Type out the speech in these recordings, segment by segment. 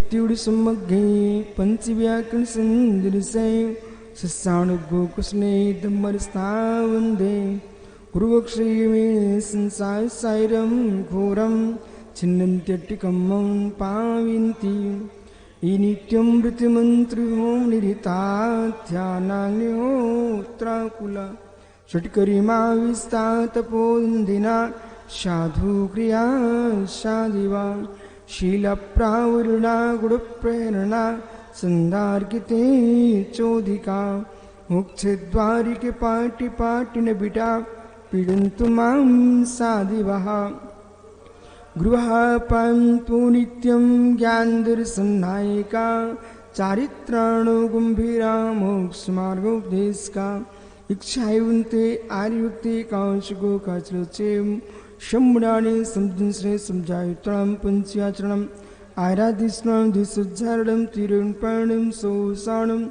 त्युड़ सम्मग्गे पंचव्याकरण संदर्शे सस्साण गोकुस्ने दम्मरस्तावंदे गुरुवक्षयमे संसार सायरम घोरम छिन्नन्त्यट्टिकम्मं पाविन्ति नित्यं मृत्युमन्त्रिहो निरिताध्यानाग्निहोत्राकुला षट्करिमाविस्तातपोन्दिना साधु क्रिया साधिवा शीलप्रावरुणा गुणप्रेरणा संदार्किते चोदिका मोक्षद्वारिके पाटि पाटिन बिटा पीडन्तु मां साधिवः गृहापान्तु नित्यं ज्ञानदर्शननायिका चारित्राणो गम्भीरा मोक्षमार्गोपदेशका इच्छायुन्ते आर्युक्ते कांशगो काचलोचेम शम्बुडानि समजिंश्रे समजायुत्रां पंचाचरणम् आराधिस्नां दिसुज्जारणं तिरुण्पाणं सोसाणं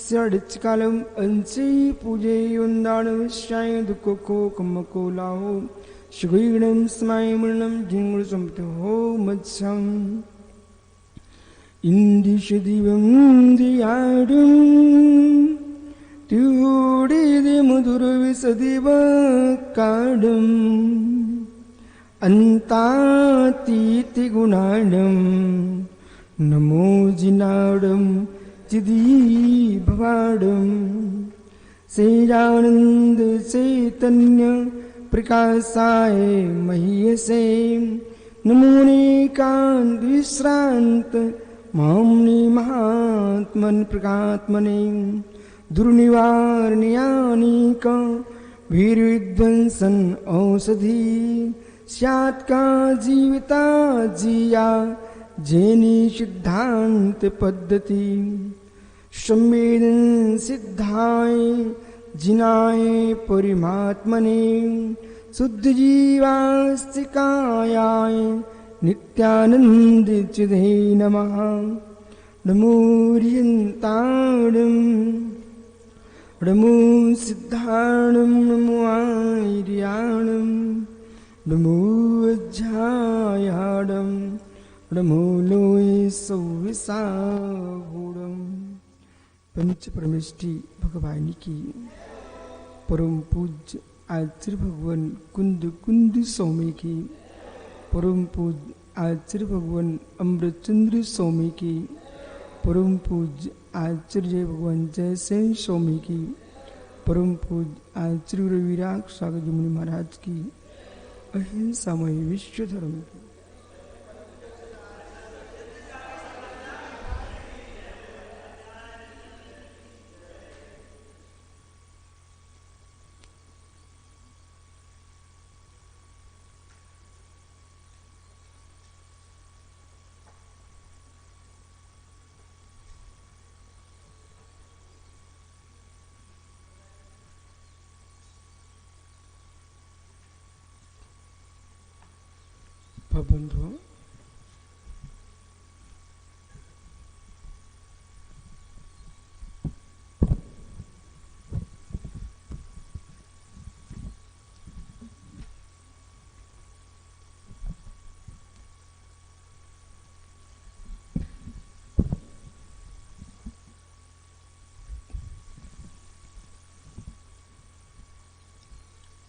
स्याडिच्कालम् अंचे पूजे युन्दाणविश्याय दुःखको कम्मकोलाहो शुगीणं स्मायमणं जिङ्गुसंतो मत्स्यम् इन्दिशदिवं दियाडुं त्यूडिदि मधुरविसदिव काडम् अन्तातीति गुणाडं नमो जिनाडं चिदीभवाडं श्रीरानन्द चैतन्य प्रकाशाय मह्यसे नमोनेकान्त विश्रान्त माम्नि महात्मन् प्रकात्मने दुर्निवारण्यानीक वीरविध्वंसन औषधि स्यात्का जीविता जिया जेनी सिद्धांत पद्धति संवेदन सिद्धाय जिनाय परिमात्मने शुद्ध जीवास्तिकायाय नित्यानंद चिदे नमः नमो रियन्ताणं नमो सिद्धाणं नमो आर्याणं नमो अज्जायाडं नमो लोये सौविसागुणं पंच परमेष्टि भगवानी की परम पूज्य आचार्य भगवान कुंद कुंद स्वामी की परम पूज्य आचार्य भगवान अमृतचंद्र स्वामी की परम पूज्य आचार्य भगवान जयसेन स्वामी की परम पूज्य आचार्य रविराग सागर मुनि महाराज की अहिंसामय विश्व धर्म की बंधु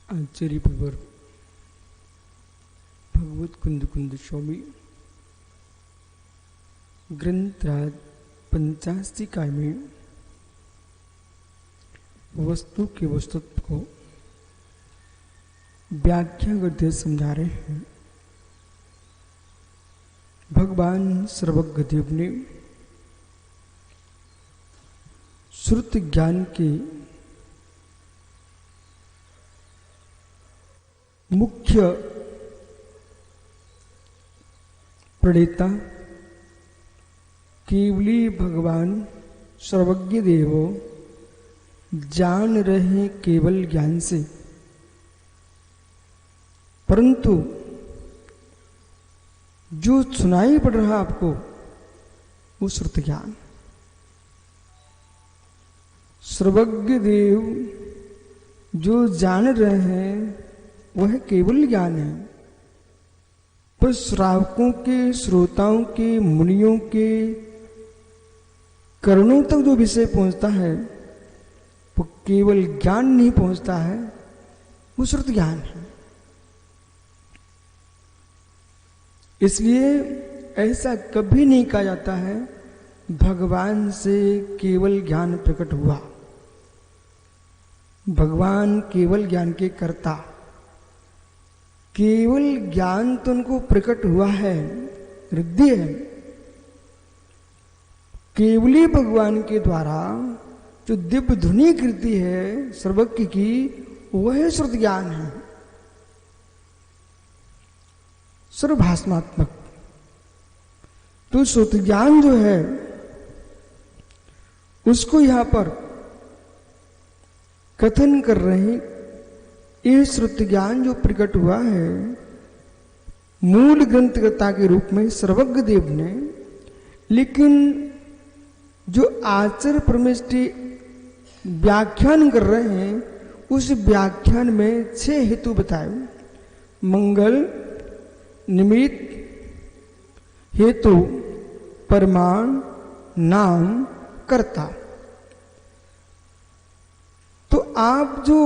आचार्य भगवत कुंद कुंद स्वामी ग्रंथराज पंचास्तिकाय में वस्तु के वस्तुत्व को व्याख्या करते समझा रहे हैं। भगवान सर्वज्ञ देव ने श्रुत ज्ञान के मुख्य प्रणेता केवली भगवान सर्वज्ञ देव जान रहे केवल ज्ञान से, परंतु जो सुनाई पड़ रहा आपको वो श्रुत ज्ञान। सर्वज्ञ देव जो जान रहे हैं वह केवल ज्ञान है, पर श्रावकों के, श्रोताओं के, मुनियों के कर्णों तक जो विषय पहुंचता है वो केवल ज्ञान नहीं पहुंचता है, वो श्रुत ज्ञान है। इसलिए ऐसा कभी नहीं कहा जाता है भगवान से केवल ज्ञान प्रकट हुआ। भगवान केवल ज्ञान के कर्ता, केवल ज्ञान तो उनको प्रकट हुआ है, रिद्धि है। केवली भगवान के द्वारा जो दिव्य ध्वनि कृति है सर्वज्ञ की, वह श्रुत ज्ञान है, सर्वभाषणात्मक। तो श्रुत ज्ञान जो है उसको यहां पर कथन कर रहे हैं। ये श्रुत ज्ञान जो प्रकट हुआ है मूल ग्रंथकर्ता के रूप में सर्वज्ञ देव ने, लेकिन जो आचार्य परमेष्टि व्याख्यान कर रहे हैं उस व्याख्यान में 6 हेतु बताए। मंगल, निमित्त, हेतु, परमाण, नाम, कर्ता। तो आप जो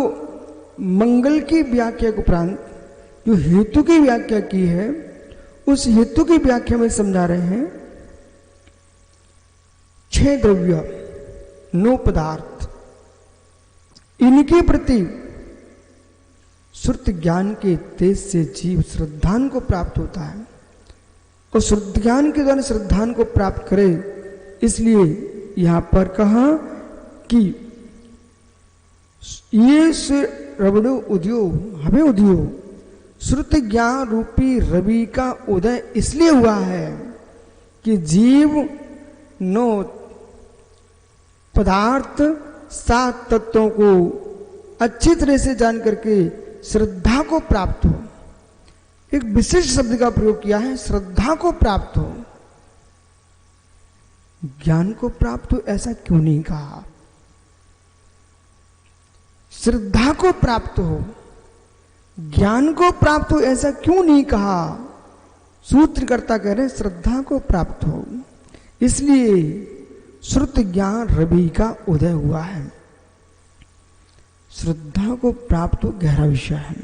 मंगल की व्याख्या के उपरांत जो हेतु की व्याख्या की है, उस हेतु की व्याख्या में समझा रहे हैं 6 द्रव्य, 9 पदार्थ, इनके प्रति श्रुत ज्ञान के तेज से जीव श्रद्धान को प्राप्त होता है और श्रुत ज्ञान के द्वारा श्रद्धान को प्राप्त करे। इसलिए यहां पर कहा कि ये रवणो उदयो हमें उदयो, श्रुत ज्ञान रूपी रवि का उदय इसलिए हुआ है कि जीव 9 पदार्थ 7 तत्वों को अच्छी तरह से जान करके श्रद्धा को प्राप्त हो। एक विशेष शब्द का प्रयोग किया है, श्रद्धा को प्राप्त हो। ज्ञान को प्राप्त हो ऐसा क्यों नहीं कहा? श्रद्धा को प्राप्त हो, ज्ञान को प्राप्त हो ऐसा क्यों नहीं कहा? सूत्रकर्ता कह रहे हैं श्रद्धा को प्राप्त हो, इसलिए श्रुत ज्ञान रवि का उदय हुआ है। श्रद्धा को प्राप्त हो गहरा विषय है।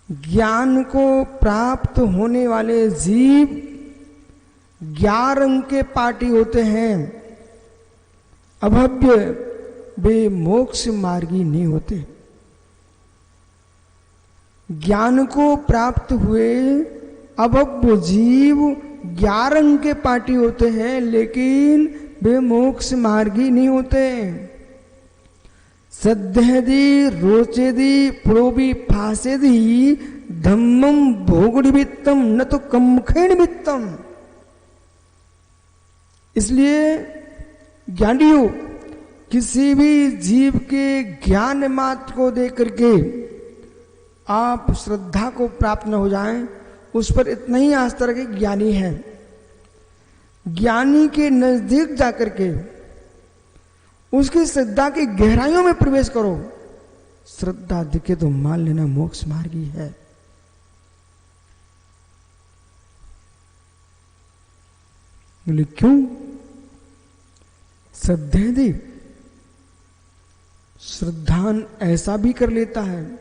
ज्ञान को प्राप्त होने वाले जीव 11 अंक के पाटी होते हैं, अभव्य, वे मोक्ष मार्गी नहीं होते। ज्ञान को प्राप्त हुए अभव्य जीव 11 अंक के पाटी होते हैं, लेकिन वे मोक्ष मार्गी नहीं होते। सद्यदि रोचेदि प्रोबी फासेदि धम्मम भोग निमित्तम न तो कमखे निमित्तम। इसलिए ज्ञानियों किसी भी जीव के ज्ञान मात्र को देख करके आप श्रद्धा को प्राप्त न हो जाएं, उस पर इतना ही आस्था रखें ज्ञानी है। ज्ञानी के नजदीक जाकर के उसकी श्रद्धा की गहराइयों में प्रवेश करो। श्रद्धा दिखे तो मान लेना मोक्ष मार्गी है। बोले क्यों? सद्यदि श्रद्धान ऐसा भी कर लेता है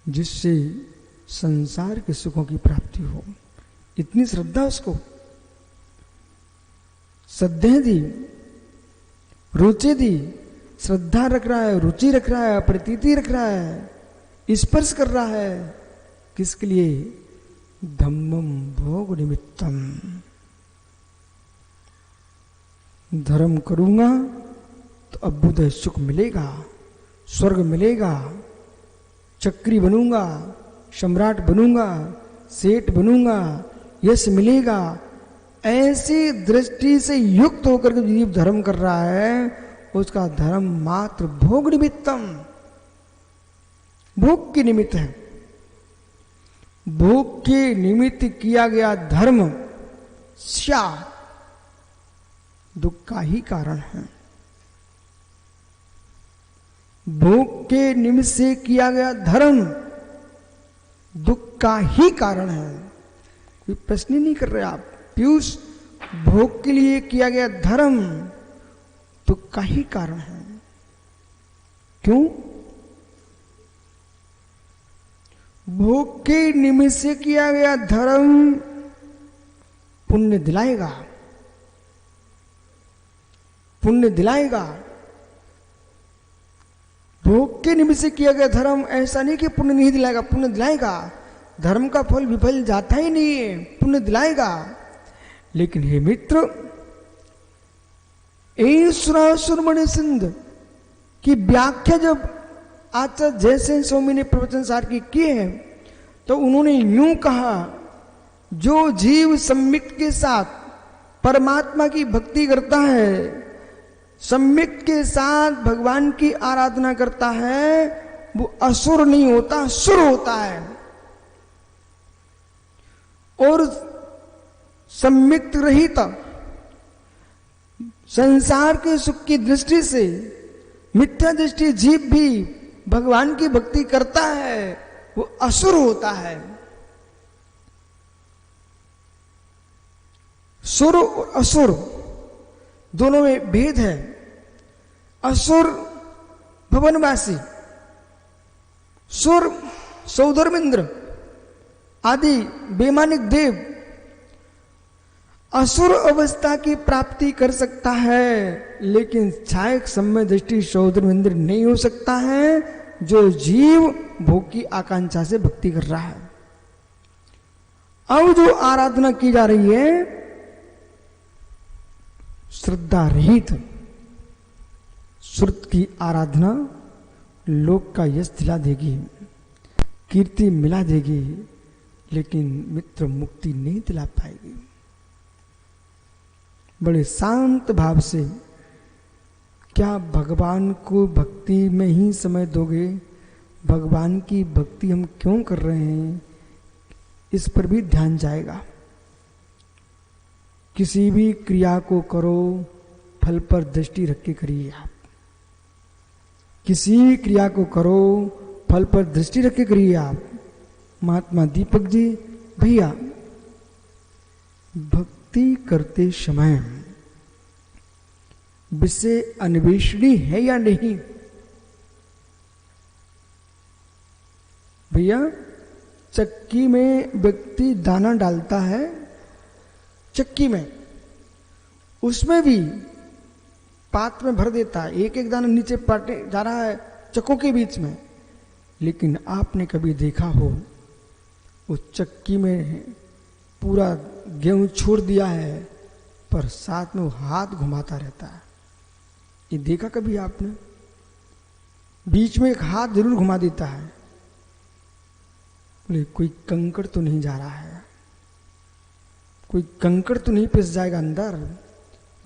जिससे संसार के सुखों की प्राप्ति हो, इतनी श्रद्धा उसको। सद्यदि रुचि, श्रद्धा रख रहा है, रुचि रख रहा है, प्रतीति रख रहा है, स्पर्श कर रहा है, किसके लिए? धम्मम भोग निमित्तम। धर्म करूंगा तो अभ्युदय सुख मिलेगा, स्वर्ग मिलेगा, चक्री बनूंगा, सम्राट बनूंगा, सेठ बनूंगा, यश मिलेगा। ऐसी दृष्टि से युक्त होकर के जीव धर्म कर रहा है, उसका धर्म मात्र भोग निमित्तम, भोग के निमित्त है। भोग के निमित्त किया गया धर्म स्या दुख का ही कारण है। भोग के निमित्त से किया गया धर्म दुख का ही कारण है। कोई प्रश्न ही नहीं कर रहे आप। पीयूष, भोग के लिए किया गया धर्म दुख का ही कारण है। क्यों? भोग के निमित्त से किया गया धर्म पुण्य दिलाएगा, पुण्य दिलाएगा। भोग के निमित्त से किया गया धर्म ऐसा नहीं कि पुण्य नहीं दिलाएगा, पुण्य दिलाएगा। धर्म का फल विफल जाता ही नहीं है, पुण्य दिलाएगा। लेकिन हे मित्र, सुरमणि सिंध की व्याख्या जब आचार्य जयसेन स्वामी ने प्रवचन सार की है, तो उन्होंने यूं कहा, जो जीव सम्यक के साथ परमात्मा की भक्ति करता है, सम्यक के साथ भगवान की आराधना करता है, वो असुर नहीं होता, सुर होता है। और सम्यक रहित संसार के सुख की दृष्टि से मिथ्या दृष्टि जीव भी भगवान की भक्ति करता है, वो असुर होता है। सुर और असुर दोनों में भेद है। असुर भवनवासी, सुर सौधर्मेंद्र आदि बेमानिक देव असुर अवस्था की प्राप्ति कर सकता है, लेकिन छायक सम्य दृष्टि सौधर्मेंद्र नहीं हो सकता है, जो जीव भोग की आकांक्षा से भक्ति कर रहा है। अब जो आराधना की जा रही है श्रद्धा रहित श्रुत की आराधना लोक का यश दिला देगी, कीर्ति मिला देगी, लेकिन मित्र मुक्ति नहीं दिला पाएगी। बड़े शांत भाव से क्या भगवान को भक्ति में ही समय दोगे? भगवान की भक्ति हम क्यों कर रहे हैं, इस पर भी ध्यान जाएगा। किसी भी क्रिया को करो, फल पर दृष्टि रख के करिए। आप किसी भी क्रिया को करो, फल पर दृष्टि रख के करिए। आप महात्मा दीपक जी, भैया भक्ति करते समय विषय अन्वेषणी है या नहीं? भैया चक्की में व्यक्ति दाना डालता है, चक्की में, उसमें भी पात्र में भर देता है, एक एक दाना नीचे पाटे जा रहा है चक्कों के बीच में। लेकिन आपने कभी देखा हो उस चक्की में पूरा गेहूं छोड़ दिया है, पर साथ में वो हाथ घुमाता रहता है? ये देखा कभी आपने? बीच में एक हाथ जरूर घुमा देता है। बोले कोई कंकड़ तो नहीं जा रहा है, कोई कंकड़ तो नहीं पिस जाएगा अंदर?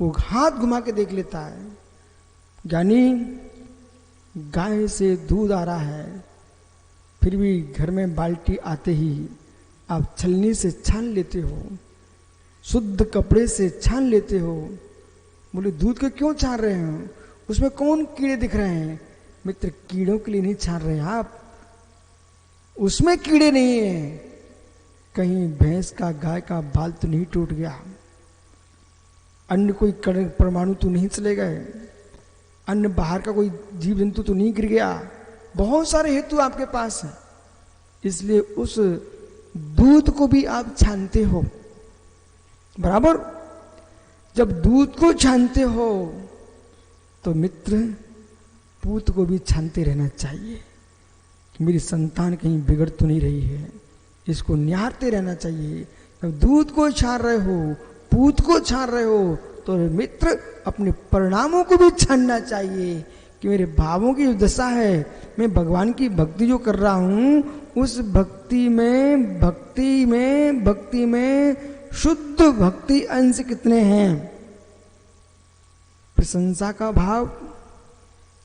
वो हाथ घुमा के देख लेता है। यानी गाय से दूध आ रहा है, फिर भी घर में बाल्टी आते ही आप छलनी से छान लेते हो, शुद्ध कपड़े से छान लेते हो। बोले दूध को क्यों छान रहे हो? उसमें कौन कीड़े दिख रहे हैं? मित्र, कीड़ों के लिए नहीं छान रहे आप, उसमें कीड़े नहीं है। कहीं भैंस का गाय का बाल तो नहीं टूट गया, अन्य कोई कण परमाणु तो नहीं चले गए, अन्य बाहर का कोई जीव जंतु तो नहीं गिर गया। बहुत सारे हेतु आपके पास हैं, इसलिए उस दूध को भी आप छानते हो। बराबर जब दूध को छानते हो तो मित्र पूत को भी छानते रहना चाहिए कि मेरी संतान कहीं बिगड़ तो नहीं रही है, इसको निहारते रहना चाहिए। जब दूध को छान रहे हो, पूत को छान रहे हो, तो मित्र अपने परिणामों को भी छानना चाहिए कि मेरे भावों की जो दशा है, मैं भगवान की भक्ति जो कर रहा हूं, उस भक्ति में शुद्ध भक्ति अंश कितने हैं? प्रशंसा का भाव,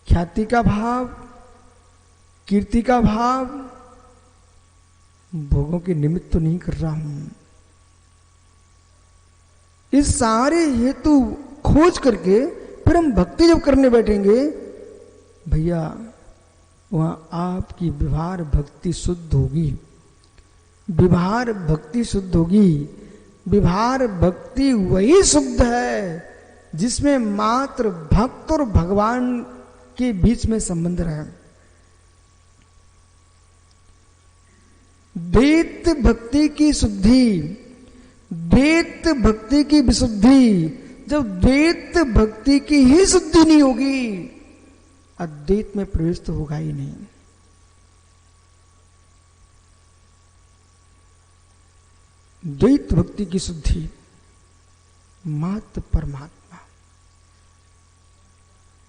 ख्याति का भाव, कीर्ति का भाव, भोगों के निमित्त तो नहीं कर रहा हूं। इस सारे हेतु खोज करके फिर हम भक्ति जब करने बैठेंगे, भैया वहां आपकी व्यवहार भक्ति शुद्ध होगी, विभार भक्ति शुद्ध होगी। विभार भक्ति वही शुद्ध है जिसमें मात्र भक्त और भगवान के बीच में संबंध रहे। द्वैत भक्ति की शुद्धि, द्वैत भक्ति की विशुद्धि, जब द्वैत भक्ति की ही शुद्धि नहीं होगी, अद्वैत में प्रवेश तो होगा ही नहीं। द्वैत भक्ति की शुद्धि, मात्र परमात्मा,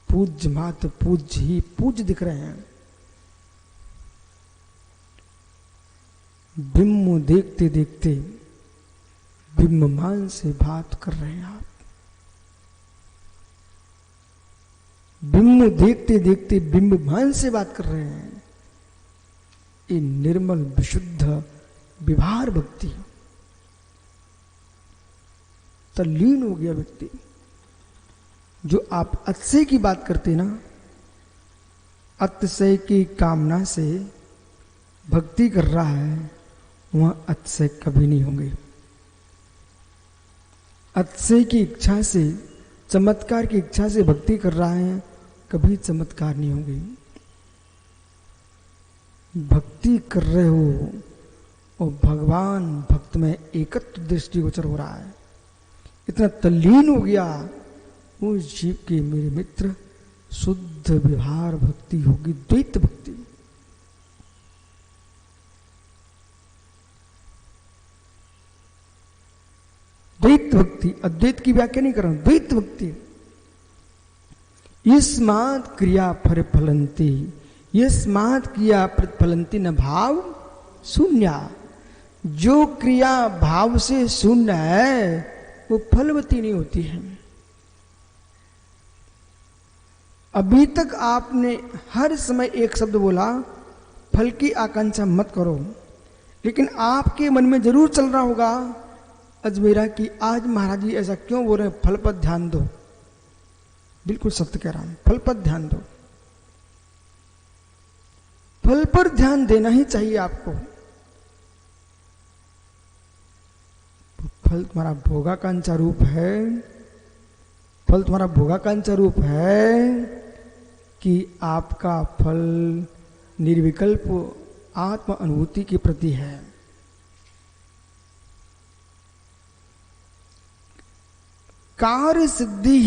पूज्य मात्र पूज्य ही पूज्य दिख रहे हैं। बिंब देखते देखते बिंबमान से बात कर रहे हैं आप। बिंब देखते देखते बिंबमान से बात कर रहे हैं। ये निर्मल विशुद्ध विभार भक्ति, तल्लीन हो गया व्यक्ति। जो आप अतिशय की बात करते ना, अतिशय की कामना से भक्ति कर रहा है, वह अतिशय कभी नहीं होंगे। अतिशय की इच्छा से, चमत्कार की इच्छा से भक्ति कर रहा है, कभी चमत्कार नहीं होंगे। भक्ति कर रहे हो और भगवान भक्त में एकत्व दृष्टिगोचर हो रहा है, इतना तल्लीन हो गया, उस जीव के मेरे मित्र शुद्ध विभार भक्ति होगी, द्वैत भक्ति। द्वैत भक्ति, अद्वैत की व्याख्या नहीं कर रहा हूं, द्वैत भक्ति। यस्मात् क्रिया फलंती, यस्मात् क्रिया प्रतिफलंती न भाव शून्य। जो क्रिया भाव से शून्य है वो फलवती नहीं होती है। अभी तक आपने हर समय एक शब्द बोला, फल की आकांक्षा मत करो, लेकिन आपके मन में जरूर चल रहा होगा अजमेरा कि आज महाराज जी ऐसा क्यों बोल रहे हैं, फल पर ध्यान दो। बिल्कुल सत्य कह रहा हूं, फल पर ध्यान दो। फल पर ध्यान देना ही चाहिए आपको। फल तुम्हारा भोगाकांक्षा रूप है, फल तुम्हारा भोगाकांक्षा रूप है कि आपका फल निर्विकल्प आत्म अनुभूति के प्रति है। कार्य सिद्धि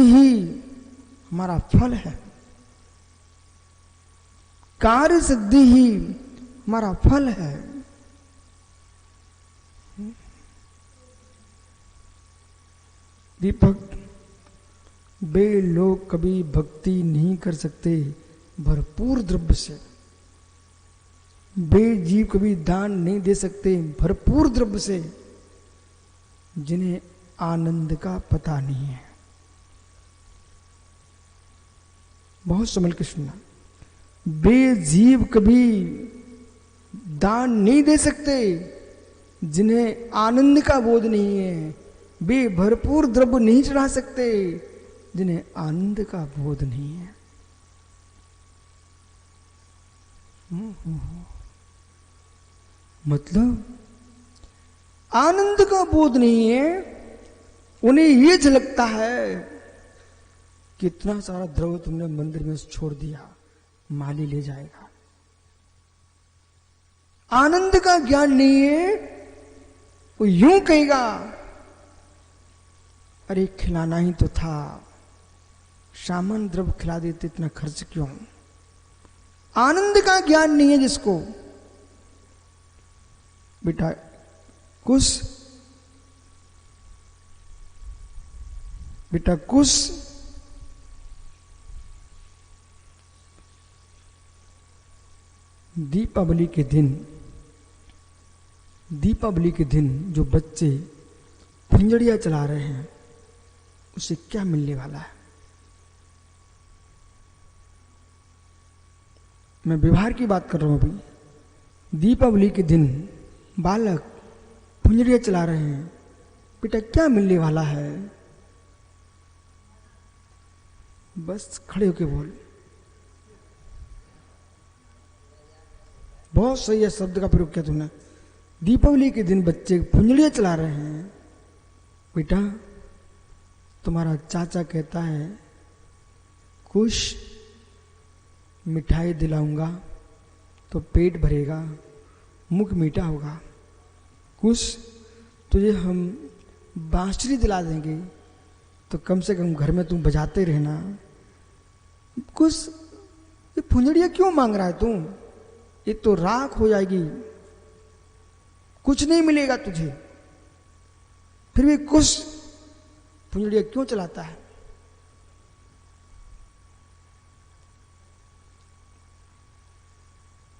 ही हमारा फल है। कार्य सिद्धि ही हमारा फल है। दीपक, वे लोग कभी भक्ति नहीं कर सकते भरपूर द्रव्य से। वे जीव कभी दान नहीं दे सकते भरपूर द्रव्य से, जिन्हें आनंद का पता नहीं है। बहुत संभल के सुनना, वे जीव कभी दान नहीं दे सकते जिन्हें आनंद का बोध नहीं है। वे भरपूर द्रव्य नहीं चढ़ा सकते जिन्हें आनंद का बोध नहीं है। मतलब आनंद का बोध नहीं है, उन्हें यह झलकता है कितना सारा द्रव्य तुमने मंदिर में छोड़ दिया, माली ले जाएगा। आनंद का ज्ञान नहीं है, वो यूं कहेगा अरे खिलाना ही तो था, सामान द्रव्य खिला देते, इतना खर्च क्यों। आनंद का ज्ञान नहीं है जिसको, बेटा कुछ, बेटा कुछ, दीपावली के दिन जो बच्चे पिंजड़ियां चला रहे हैं, उसे क्या मिलने वाला है। मैं व्यवहार की बात कर रहा हूं। अभी दीपावली के दिन बालक फुंजड़ियां चला रहे हैं, बेटा क्या मिलने वाला है। बस खड़े होके बोल, बहुत सही है शब्द का प्रयोग किया तूने। दीपावली के दिन बच्चे फुंजड़ियाँ चला रहे हैं। बेटा तुम्हारा चाचा कहता है कुछ मिठाई दिलाऊंगा तो पेट भरेगा, मुख मीठा होगा। कुछ तुझे हम बांसुरी दिला देंगे तो कम से कम घर में तुम बजाते रहना। कुछ ये फुंजड़ियाँ क्यों मांग रहा है तू? ये तो राख हो जाएगी, कुछ नहीं मिलेगा तुझे। फिर भी कुछ फुंजड़ियाँ क्यों चलाता है?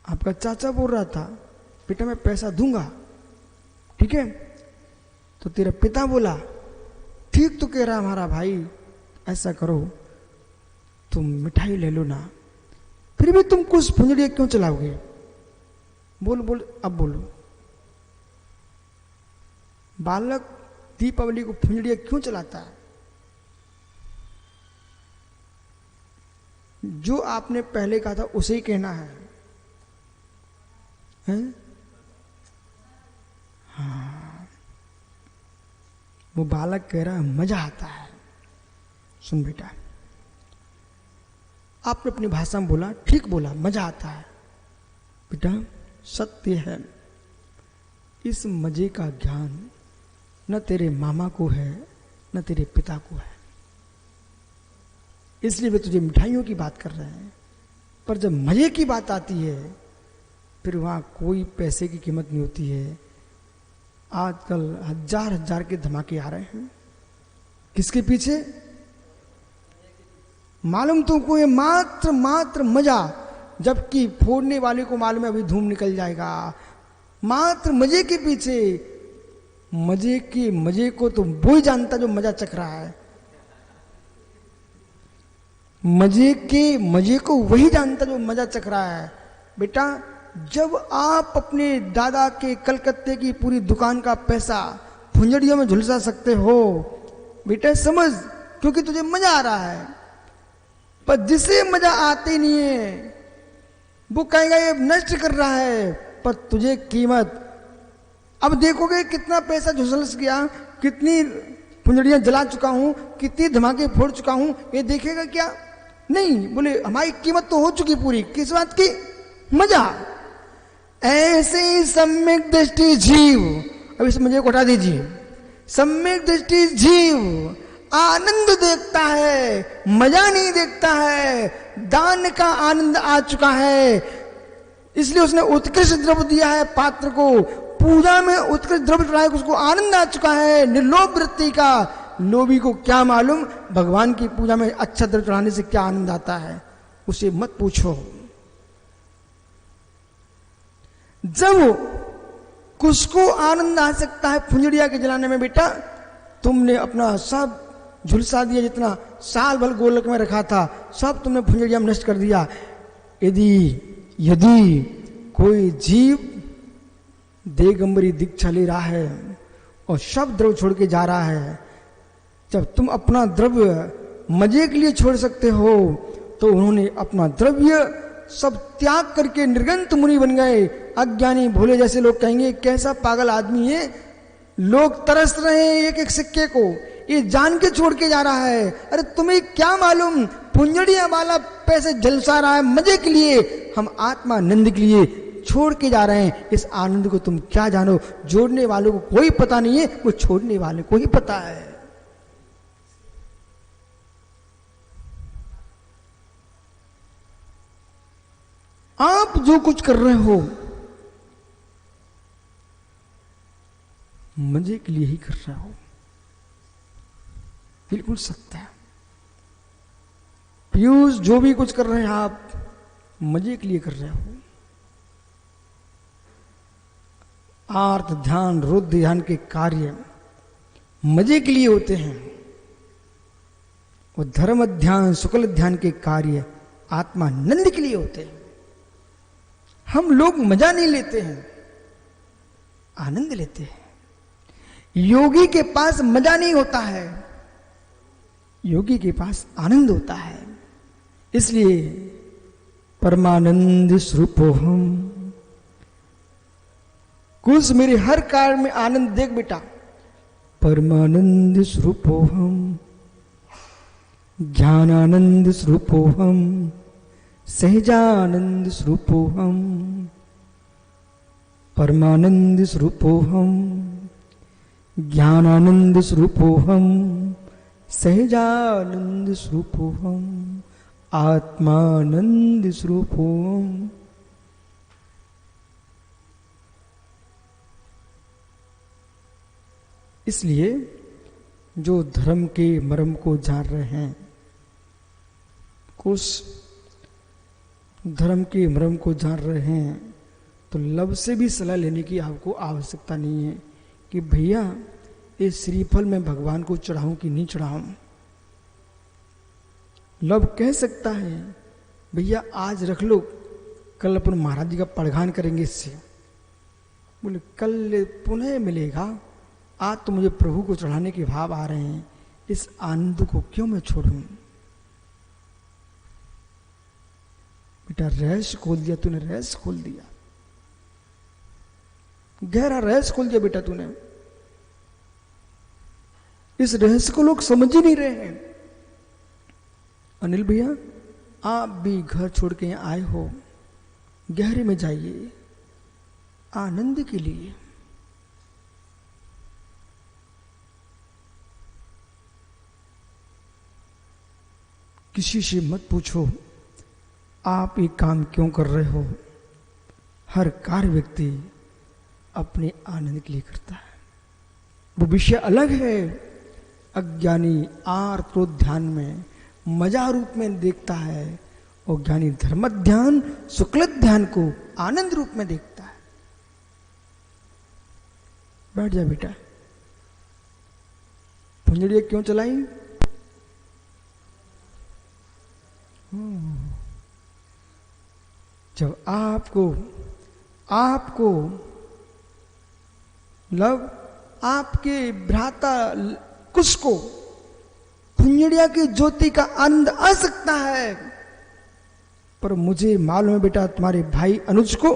आपका चाचा बोल रहा था बेटा मैं पैसा दूंगा, ठीक है? तो तेरा पिता बोला ठीक तो कह रहा हमारा भाई, ऐसा करो तुम मिठाई ले लो ना। फिर भी तुम कुछ फुंजड़ियाँ क्यों चलाओगे? बोल बोल अब बोलो। बालक दीपावली को फुंजड़ियाँ क्यों चलाता है? जो आपने पहले कहा था उसे ही कहना है, हैं? हाँ, वो बालक कह रहा है मजा आता है। सुन बेटा, आपने अपनी भाषा में बोला, ठीक बोला, मजा आता है। बेटा सत्य है, इस मजे का ज्ञान न तेरे मामा को है न तेरे पिता को है, इसलिए वे तुझे मिठाइयों की बात कर रहे हैं। पर जब मजे की बात आती है फिर वहां कोई पैसे की कीमत नहीं होती है। आजकल हजार हजार के धमाके आ रहे हैं, किसके पीछे? मालूम तुमको ये मात्र मात्र मजा, जबकि फोड़ने वाले को मालूम है अभी धूम निकल जाएगा। मात्र मजे के पीछे, मजे को तो वो ही जानता जो मजा चख रहा है। मजे को वही जानता जो मजा चख रहा है। बेटा जब आप अपने दादा के कलकत्ते की पूरी दुकान का पैसा फुंजड़ियों में झुलसा सकते हो, बेटा समझ, क्योंकि तुझे मजा आ रहा है। पर जिसे मजा आते नहीं है वो कहेगा ये नष्ट कर रहा है, पर तुझे कीमत। अब देखोगे कितना पैसा झुलस गया, कितनी फुंजड़ियां जला चुका हूं, कितनी धमाके फोड़ चुका हूं, ये देखेगा क्या? नहीं, बोले हमारी कीमत तो हो चुकी पूरी। किस बात की? मजा। ऐसे ही सम्यक दृष्टि जीव, अब इस मजे को हटा दीजिए। सम्यक दृष्टि जीव आनंद देखता है, मजा नहीं देखता है। दान का आनंद आ चुका है, इसलिए उसने उत्कृष्ट द्रव्य दिया है पात्र को। पूजा में उत्कृष्ट द्रव्य चढ़ाया, उसको आनंद आ चुका है निर्लोभ वृत्ति का। लोभी को क्या मालूम भगवान की पूजा में अच्छा द्रव्य चढ़ाने से क्या आनंद आता है, उसे मत पूछो। जब कुछ को आनंद आ सकता है फुंजड़िया के जलाने में, बेटा तुमने अपना सब झुलसा दिया, जितना साल भर गोलक में रखा था सब तुमने फुंजड़िया में नष्ट कर दिया। यदि कोई जीव देगंबरी दीक्षा ले रहा है और सब द्रव्य छोड़ के जा रहा है, जब तुम अपना द्रव्य मजे के लिए छोड़ सकते हो तो उन्होंने अपना द्रव्य सब त्याग करके निर्गंत मुनि बन गए। अज्ञानी भोले जैसे लोग कहेंगे कैसा पागल आदमी है, लोग तरस रहे हैं एक एक सिक्के को, ये जान के छोड़ के जा रहा है। अरे तुम्हें क्या मालूम, फुंजड़ियां वाला पैसे झलसा रहा है मजे के लिए, हम आत्मानंद के लिए छोड़ के जा रहे हैं। इस आनंद को तुम क्या जानो? जोड़ने वालों को कोई पता नहीं है, वो छोड़ने वाले को ही पता है। आप जो कुछ कर रहे हो मजे के लिए ही कर रहे हो, बिल्कुल सत्य है। पीयूष जो भी कुछ कर रहे हैं आप मजे के लिए कर रहे हो। आर्त ध्यान रुद्र ध्यान के कार्य मजे के लिए होते हैं, और धर्म ध्यान शुक्ल ध्यान के कार्य आत्मानंद के लिए होते हैं। हम लोग मजा नहीं लेते हैं, आनंद लेते हैं। योगी के पास मजा नहीं होता है, योगी के पास आनंद होता है। इसलिए परमानंद स्वरूपोहम कुछ मेरे हर कार्य में आनंद देख बेटा। परमानंद स्वरूपोहम ज्ञानानंद स्वरूपोहम सहजानंद स्वरूपोहम परमानंद स्वरूपोहम ज्ञानानंद स्वरूपोहम सहजानंद स्वरूपोहम आत्मानंद स्वरूपोहम। इसलिए जो धर्म के मर्म को जान रहे हैं, कुछ धर्म के मर्म को जान रहे हैं, तो लब से भी सलाह लेने की आपको आवश्यकता नहीं है कि भैया ये श्रीफल मैं भगवान को चढ़ाऊं कि नहीं चढ़ाऊं। लब कह सकता है भैया आज रख लो, कल अपन महाराज जी का पड़घान करेंगे इससे। बोले कल पुनः मिलेगा, आज तो मुझे प्रभु को चढ़ाने के भाव आ रहे हैं, इस आनंद को क्यों मैं छोड़ूं। बेटा रहस्य खोल दिया तूने, रहस्य खोल दिया, गहरा रहस्य खोल दिया बेटा तूने। इस रहस्य को लोग समझ ही नहीं रहे हैं। अनिल भैया आप भी घर छोड़ के यहां आए हो, गहरे में जाइए आनंद के लिए। किसी से मत पूछो आप ये काम क्यों कर रहे हो। हर कार्य व्यक्ति अपने आनंद के लिए करता है। वो विषय अलग है। अज्ञानी आर्त क्रोध ध्यान में मजा रूप में देखता है और ज्ञानी धर्म ध्यान शुक्ल ध्यान को आनंद रूप में देखता है। बैठ जा बेटा। फुंजड़िया क्यों चलाई? जब आपको लव आपके भ्राता कुश को फुंजड़िया की ज्योति का आनंद आ सकता है, पर मुझे मालूम है बेटा तुम्हारे भाई अनुज को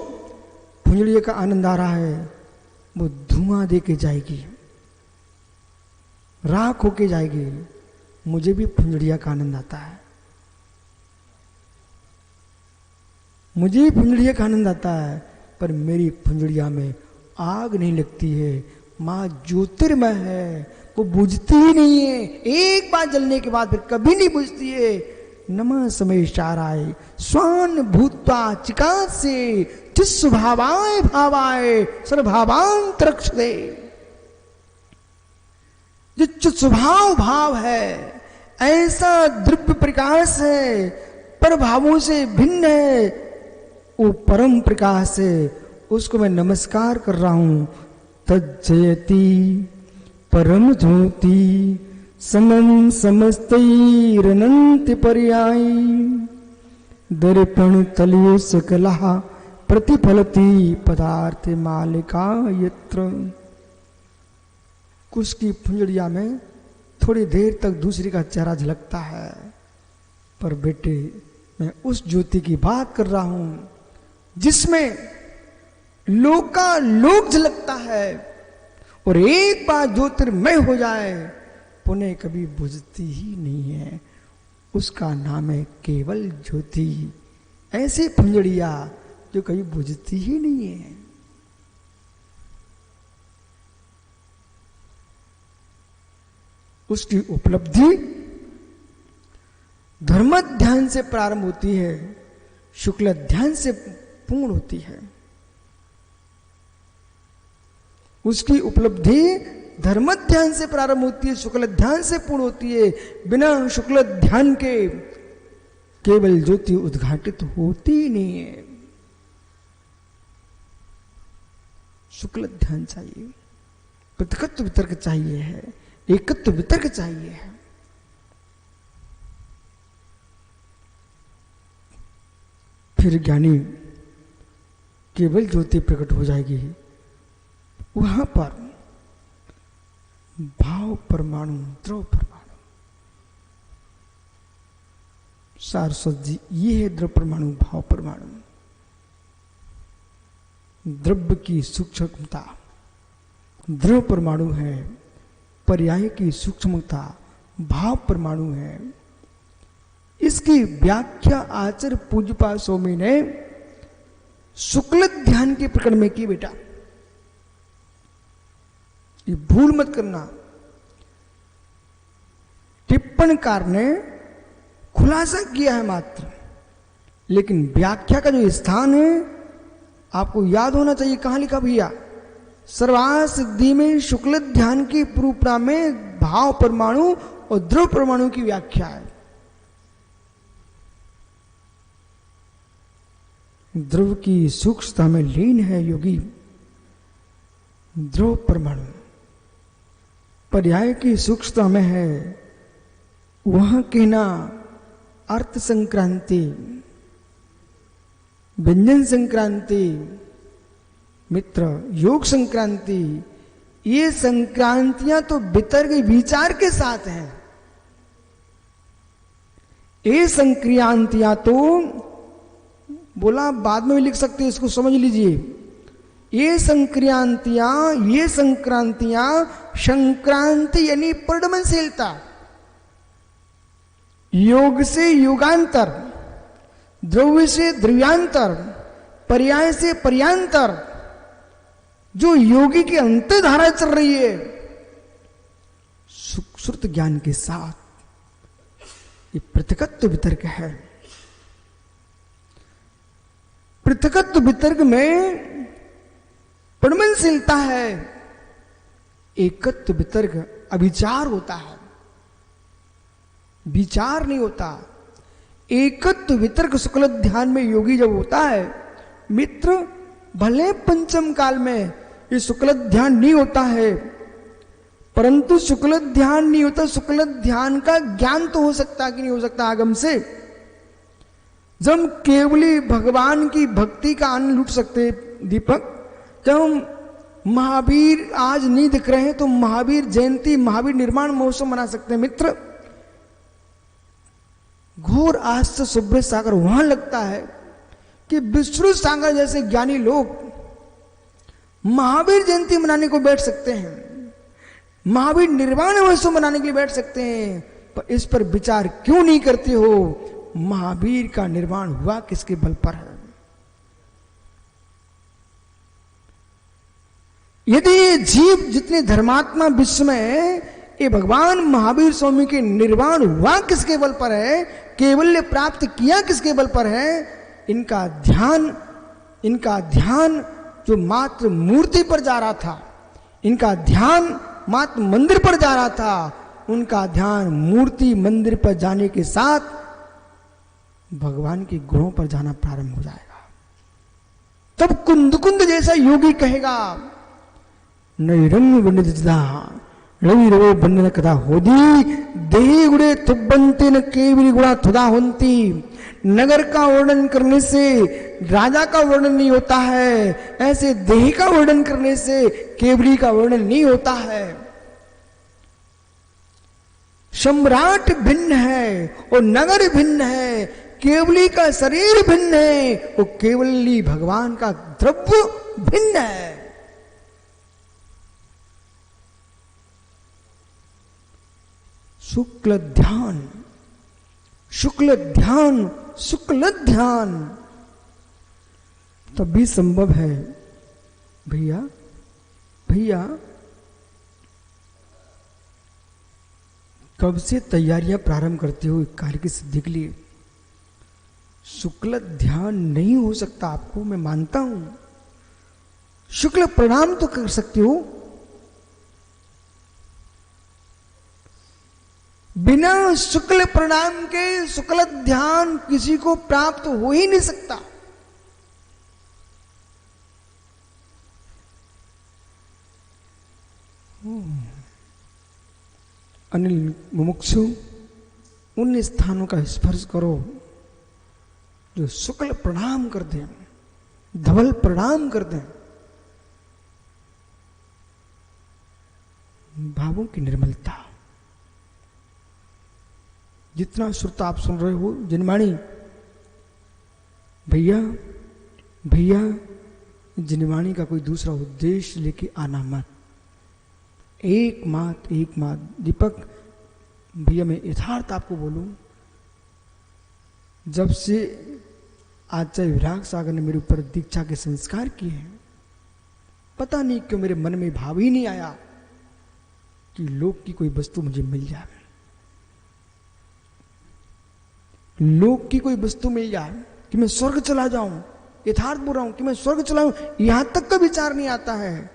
फुंजड़िया का आनंद आ रहा है। वो धुआं दे के जाएगी, राख होके जाएगी। मुझे भी फुंजड़िया का आनंद आता है, मुझे भी फुंजड़िया का आनंद आता है, पर मेरी फुंजड़िया में आग नहीं लगती है। मां ज्योतिर्मय है, वो बुझती ही नहीं है। एक बार जलने के बाद फिर कभी नहीं बुझती है। नमः समेशाराय स्वान भूत्वा चिकात से जिस भावाय भावाय सर्वभावांतरक्षते। जो स्वभाव भाव है ऐसा द्रव्य प्रकाश है, पर भावों से भिन्न है, वो परम प्रकाश है, उसको मैं नमस्कार कर रहा हूं। तज्जयति परम ज्योति समम समस्तैरनंत पर्यायी दर्पण तलयो सकला प्रतिफलति पदार्थ मालिका यत्र। कुश की फुंजड़िया में थोड़ी देर तक दूसरी का चेहरा झलकता है, पर बेटे मैं उस ज्योति की बात कर रहा हूं जिसमें लोका लोक झलकता है, और एक बार ज्योतिर्मय हो जाए पुनः कभी बुझती ही नहीं है। उसका नाम है केवल ज्योति। ऐसी फुंजड़िया जो कभी बुझती ही नहीं है। उसकी उपलब्धि धर्म ध्यान से प्रारंभ होती है, शुक्ल ध्यान से पूर्ण होती है। उसकी उपलब्धि धर्म ध्यान से प्रारंभ होती है, शुक्ल ध्यान से पूर्ण होती है। बिना शुक्ल ध्यान के केवल ज्योति उद्घाटित होती ही नहीं है। शुक्ल ध्यान चाहिए, पृथकत्व वितर्क चाहिए है, एकत्व वितर्क चाहिए है। फिर ज्ञानी केवल ज्योति प्रकट हो जाएगी। वहां पर भाव परमाणु, द्रव परमाणु, सारस्वत जी ये है द्रव परमाणु, भाव परमाणु। द्रव्य की सूक्ष्मता द्रव्य परमाणु है, पर्याय की सूक्ष्मता भाव परमाणु है। इसकी व्याख्या आचार्य पूज्यपाद स्वामी ने शुक्ल ध्यान के प्रकरण में की बेटा, ये भूल मत करना। टिप्पणकार ने खुलासा किया है मात्र, लेकिन व्याख्या का जो स्थान है आपको याद होना चाहिए। कहां लिखा भैया? सर्वार्थ सिद्धि में शुक्ल ध्यान की पूर्वपरा में भाव परमाणु और द्रव्य परमाणु की व्याख्या है। द्रव्य की सूक्ष्मता में लीन है योगी द्रव्य परमाणु, पर्याय की सूक्ष्मता में है वह कहना अर्थ संक्रांति, व्यंजन संक्रांति, मित्र योग संक्रांति, ये संक्रांतियां तो वितर्क विचार के साथ हैं। ये संक्रांतियां तो बोला बाद में भी लिख सकते, इसको समझ लीजिए। ये संक्रांतियां संक्रांति यानी परिणमनशीलता, योग से युगांतर, द्रव्य से द्रव्यांतर, पर्याय से पर्यांतर, जो योगी की अंतर्धारा चल रही है सुश्रुत ज्ञान के साथ, ये पृथकत्व वितर्क है। पृथकत्व वितर्क में परिणमनशीलता है, एकत्व वितर्क अभिचार होता है, विचार नहीं होता। एकत्व वितर्क शुक्ल ध्यान में योगी जब होता है मित्र, भले पंचम काल में ये शुक्ल ध्यान नहीं होता है, परंतु शुक्ल ध्यान नहीं होता, शुक्ल ध्यान का ज्ञान तो हो सकता कि नहीं हो सकता आगम से। जब केवली भगवान की भक्ति का आनंद लूट सकते दीपक, जब हम महावीर आज नहीं दिख रहे हैं तो महावीर जयंती, महावीर निर्माण महोत्सव मना सकते हैं मित्र। घोर आश्चर्य सुब्रत सागर वहां लगता है कि विष्णु सागर जैसे ज्ञानी लोग महावीर जयंती मनाने को बैठ सकते हैं, महावीर निर्वाण महोत्सव मनाने के लिए बैठ सकते हैं, पर इस पर विचार क्यों नहीं करते हो? महावीर का निर्माण हुआ किसके बल पर है? यदि ये जीव जितने धर्मात्मा विश्व में है, ये भगवान महावीर स्वामी के निर्वाण हुआ किसके बल पर है? केवल्य प्राप्त किया किसके बल पर है? इनका ध्यान जो मात्र मूर्ति पर जा रहा था, इनका ध्यान मात्र मंदिर पर जा रहा था, उनका ध्यान मूर्ति मंदिर पर जाने के साथ भगवान के गुणों पर जाना प्रारंभ हो जाएगा। तब कुंद जैसा योगी कहेगा नैरंग वन्यदा रवि बंधन कथा होदी देही गुड़े तुबंते न केवली गुणा थुदा होती। नगर का वर्णन करने से राजा का वर्णन नहीं होता है, ऐसे देही का वर्णन करने से केवली का वर्णन नहीं होता है। सम्राट भिन्न है और नगर भिन्न है, केवली का शरीर भिन्न है और केवली भगवान का द्रव्य भिन्न है। शुक्ल ध्यान, शुक्ल ध्यान, शुक्ल ध्यान तभी संभव है भैया। भैया कब से तैयारियां प्रारंभ करते हो कार्य की सिद्धि के लिए? शुक्ल ध्यान नहीं हो सकता आपको, मैं मानता हूं। शुक्ल प्रणाम तो कर सकते हो, बिना शुक्ल प्रणाम के शुक्ल ध्यान किसी को प्राप्त हो ही नहीं सकता। अनिल मुमुक्षु, उन स्थानों का स्पर्श करो जो शुक्ल प्रणाम कर दें, धवल प्रणाम कर दें। भावों की निर्मलता, जितना श्रुत आप सुन रहे हो जिनवाणी, भैया भैया जिनवाणी का कोई दूसरा उद्देश्य लेके आना मत। एक मात दीपक भैया, मैं यथार्थ आपको बोलूं, जब से आचार्य विराग सागर ने मेरे ऊपर दीक्षा के संस्कार किए हैं, पता नहीं क्यों मेरे मन में भाव ही नहीं आया कि लोक की कोई वस्तु मुझे मिल जाए, लोक की कोई वस्तु मिल जाए, कि मैं स्वर्ग चला जाऊं। यथार्थ बोल रहा हूं कि मैं स्वर्ग चला जाऊं, यहां तक का विचार नहीं आता है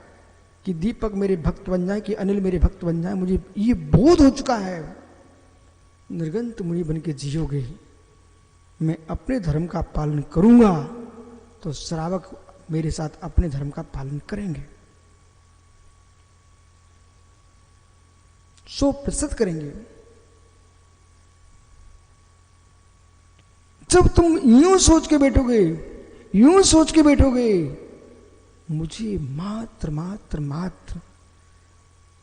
कि दीपक मेरे भक्त बन जाए, कि अनिल मेरे भक्त बन जाए। मुझे ये बोध हो चुका है, निर्गंत मुनि बन के जियोगे, मैं अपने धर्म का पालन करूंगा तो श्रावक मेरे साथ अपने धर्म का पालन करेंगे, 100% करेंगे। जब तुम यूं सोच के बैठोगे मुझे मात्र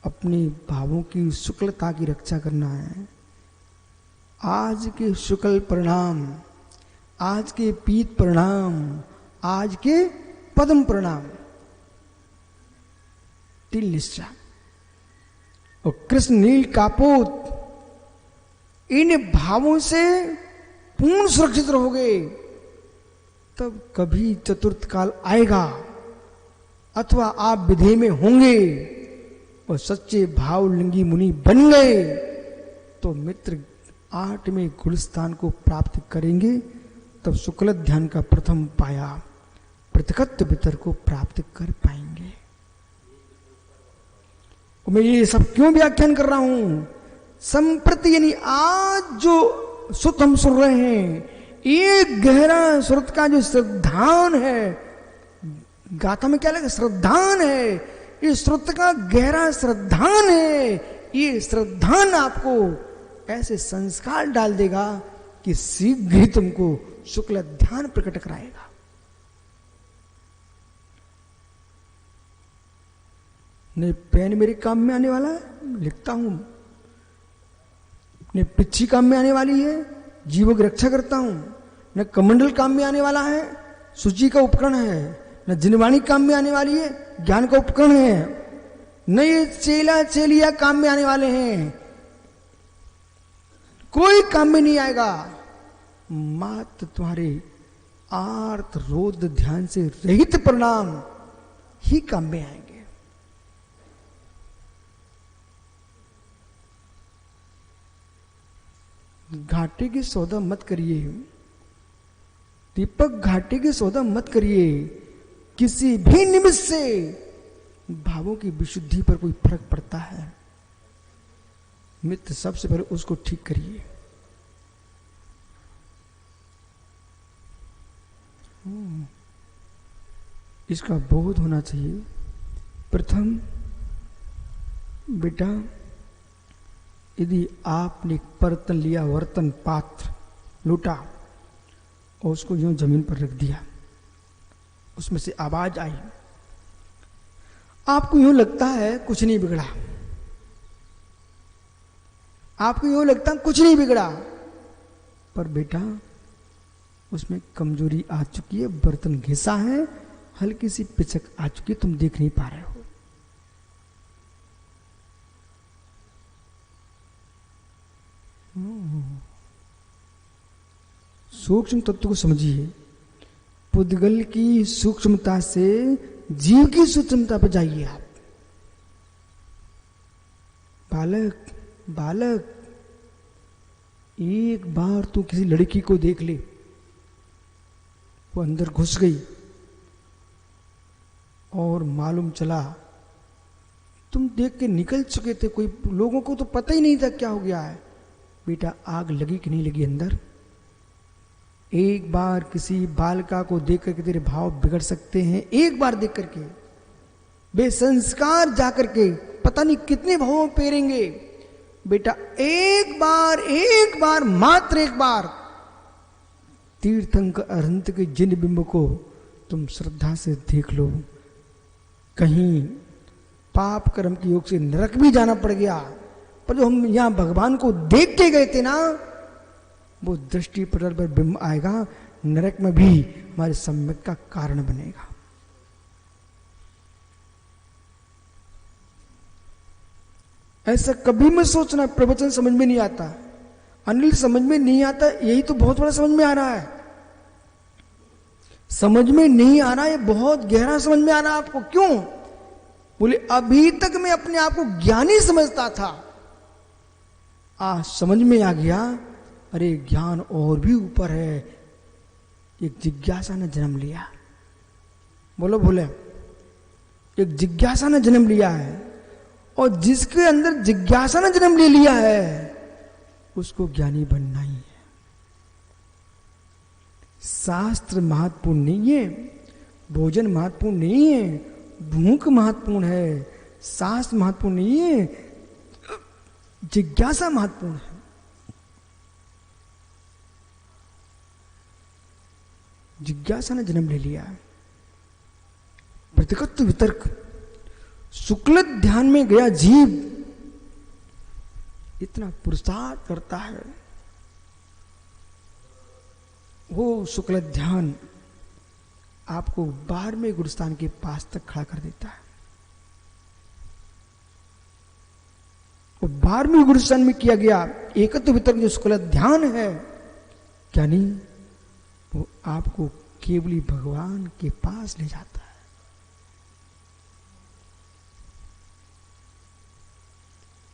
अपने भावों की शुक्लता की रक्षा करना है। आज के शुक्ल परिणाम, आज के पीत परिणाम, आज के पद्म परिणाम, तिल निश्चा और कृष्ण नील कापोत, इन भावों से पूर्ण सुरक्षित रहोगे, तब कभी चतुर्थ काल आएगा अथवा आप विधेय में होंगे और सच्चे भावलिंगी मुनि बन गए तो मित्र 8वें गुणस्थान को प्राप्त करेंगे। तब शुक्ल ध्यान का प्रथम पाया पृथकत्व वितर को प्राप्त कर पाएंगे। मैं ये सब क्यों व्याख्यान कर रहा हूं? संप्रति यानी आज जो सुत हम सुन रहे हैं, ये गहरा श्रुत का जो श्रद्धान है, गाथा में क्या लगे? श्रद्धान है। ये श्रुत का गहरा श्रद्धान है। ये श्रद्धान आपको ऐसे संस्कार डाल देगा कि शीघ्र ही तुमको शुक्ल ध्यान प्रकट कराएगा। नहीं पेन मेरे काम में आने वाला है, लिखता हूं। न पिच्छी काम में आने वाली है, जीवों की रक्षा करता हूं। न कमंडल काम में आने वाला है, सूची का उपकरण है। न जिनवाणी काम में आने वाली है, ज्ञान का उपकरण है। न ये चेला चेलिया काम में आने वाले हैं, कोई काम में नहीं आएगा। मात्र तुम्हारे आर्त रोध ध्यान से रहित परिणाम ही काम में आएंगे। घाटे की सौदा मत करिए दीपक, घाटे की सौदा मत करिए। किसी भी निमित्त से भावों की विशुद्धि पर कोई फर्क पड़ता है, मित्र सबसे पहले उसको ठीक करिए। इसका बोध होना चाहिए। प्रथम बेटा, यदि आपने बर्तन लिया, वर्तन पात्र लूटा और उसको यूं जमीन पर रख दिया, उसमें से आवाज आई, आपको यूं लगता है कुछ नहीं बिगड़ा, आपको यूं लगता है कुछ नहीं बिगड़ा, पर बेटा उसमें कमजोरी आ चुकी है, बर्तन घिसा है, हल्की सी पिचक आ चुकी है, तुम देख नहीं पा रहे हो। सूक्ष्म तत्व को समझिए। पुद्गल की सूक्ष्मता से जीव की सूक्ष्मता पर जाइए आप। बालक एक बार तू किसी लड़की को देख ले, वो अंदर घुस गई और मालूम चला तुम देख के निकल चुके थे, कोई लोगों को तो पता ही नहीं था क्या हो गया है। बेटा आग लगी कि नहीं लगी अंदर? एक बार किसी बालिका को देख करके तेरे भाव बिगड़ सकते हैं, एक बार देख करके। बेसंस्कार जाकर के पता नहीं कितने भावों में पेरेंगे। बेटा एक बार मात्र एक बार तीर्थंकर अरहंत के जिन बिंब को तुम श्रद्धा से देख लो। कहीं पाप कर्म के योग से नरक भी जाना पड़ गया, पर जो हम यहां भगवान को देख के गए थे ना, वो दृष्टि पटल पर बिंब आएगा, नरक में भी हमारे सम्यक का कारण बनेगा। ऐसा कभी मत सोचना प्रवचन समझ में नहीं आता, अनिल समझ में नहीं आता, यही तो बहुत बड़ा समझ में आ रहा है। समझ में नहीं आ रहा है, बहुत गहरा समझ में आ रहा है आपको। क्यों? बोले अभी तक मैं अपने आप को ज्ञानी समझता था, आज समझ में आ गया अरे ज्ञान और भी ऊपर है। एक जिज्ञासा ने जन्म लिया। बोलो बोले, एक जिज्ञासा ने जन्म लिया है, और जिसके अंदर जिज्ञासा ने जन्म ले लिया है उसको ज्ञानी बनना ही है। शास्त्र महत्वपूर्ण नहीं है, भोजन महत्वपूर्ण नहीं है, भूख महत्वपूर्ण है, शास्त्र महत्वपूर्ण नहीं है, जिज्ञासा महत्वपूर्ण है। जिज्ञासा ने जन्म ले लिया। प्रतिकत्व वितर्क, शुक्ल ध्यान में गया जीव इतना पुरुषार्थ करता है, वो शुक्ल ध्यान आपको 12वें गुरुस्थान के पास तक खड़ा कर देता है। वो 12वें गुरुस्थान में किया गया एकत्व वितर्क जो शुक्ल ध्यान है, क्या नहीं, वो आपको केवली भगवान के पास ले जाता है।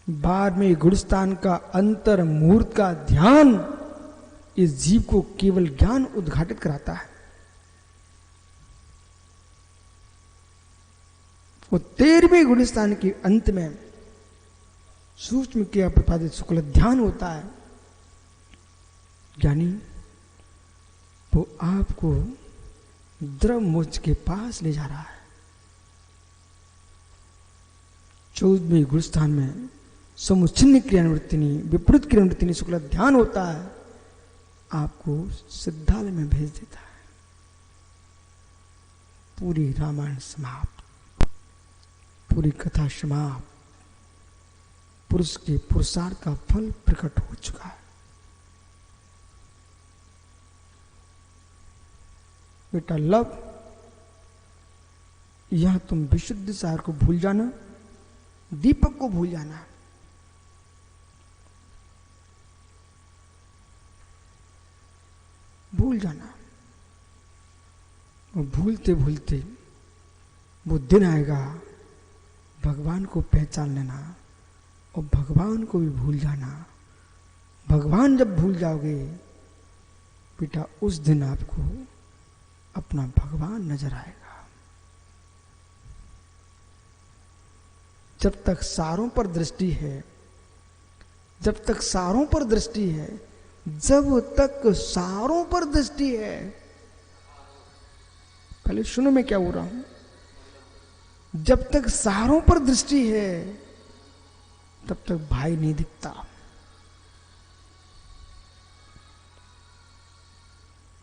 बाद में गुरुस्थान का अंतर मुहूर्त का ध्यान इस जीव को केवल ज्ञान उद्घाटित कराता है। वो 13वें गुरुस्थान के अंत में सूक्ष्म क्रिया प्रतिपादित शुक्ल ध्यान होता है। ज्ञानी वो आपको द्रव मोक्ष के पास ले जा रहा है। 14वें गुरुस्थान में समुच्छिन्न क्रियानिवृत्तिनी विपरीत क्रियानिवृत्तिनी शुक्ल ध्यान होता है, आपको सिद्धालय में भेज देता है। पूरी रामायण समाप्त, पूरी कथा समाप्त, पुरुष के पुरुषार्थ का फल प्रकट हो चुका है। बेटा लव, यहां तुम विशुद्ध सार को भूल जाना, दीपक को भूल जाना। भूल जाना, और भूलते भूलते वो दिन आएगा भगवान को पहचान लेना, और भगवान को भी भूल जाना। भगवान जब भूल जाओगे बेटा, उस दिन आपको अपना भगवान नजर आएगा। जब तक सारों पर दृष्टि है, जब तक सारों पर दृष्टि है, जब तक सारों पर दृष्टि है, पहले सुनो मैं क्या बोल रहा हूं। जब तक सारों पर दृष्टि है तब तक भाई नहीं दिखता।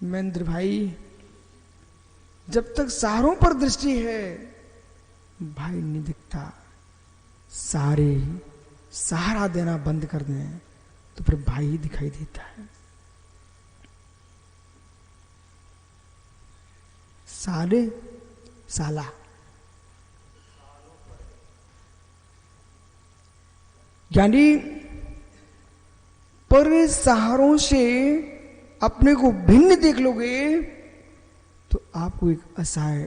महेंद्र भाई, जब तक सारों पर दृष्टि है भाई नहीं दिखता। सारे सहारा देना बंद कर दें तो फिर भाई ही दिखाई देता है। सारे साला, यानी पर सहारों से अपने को भिन्न देख लोगे तो आपको एक असहाय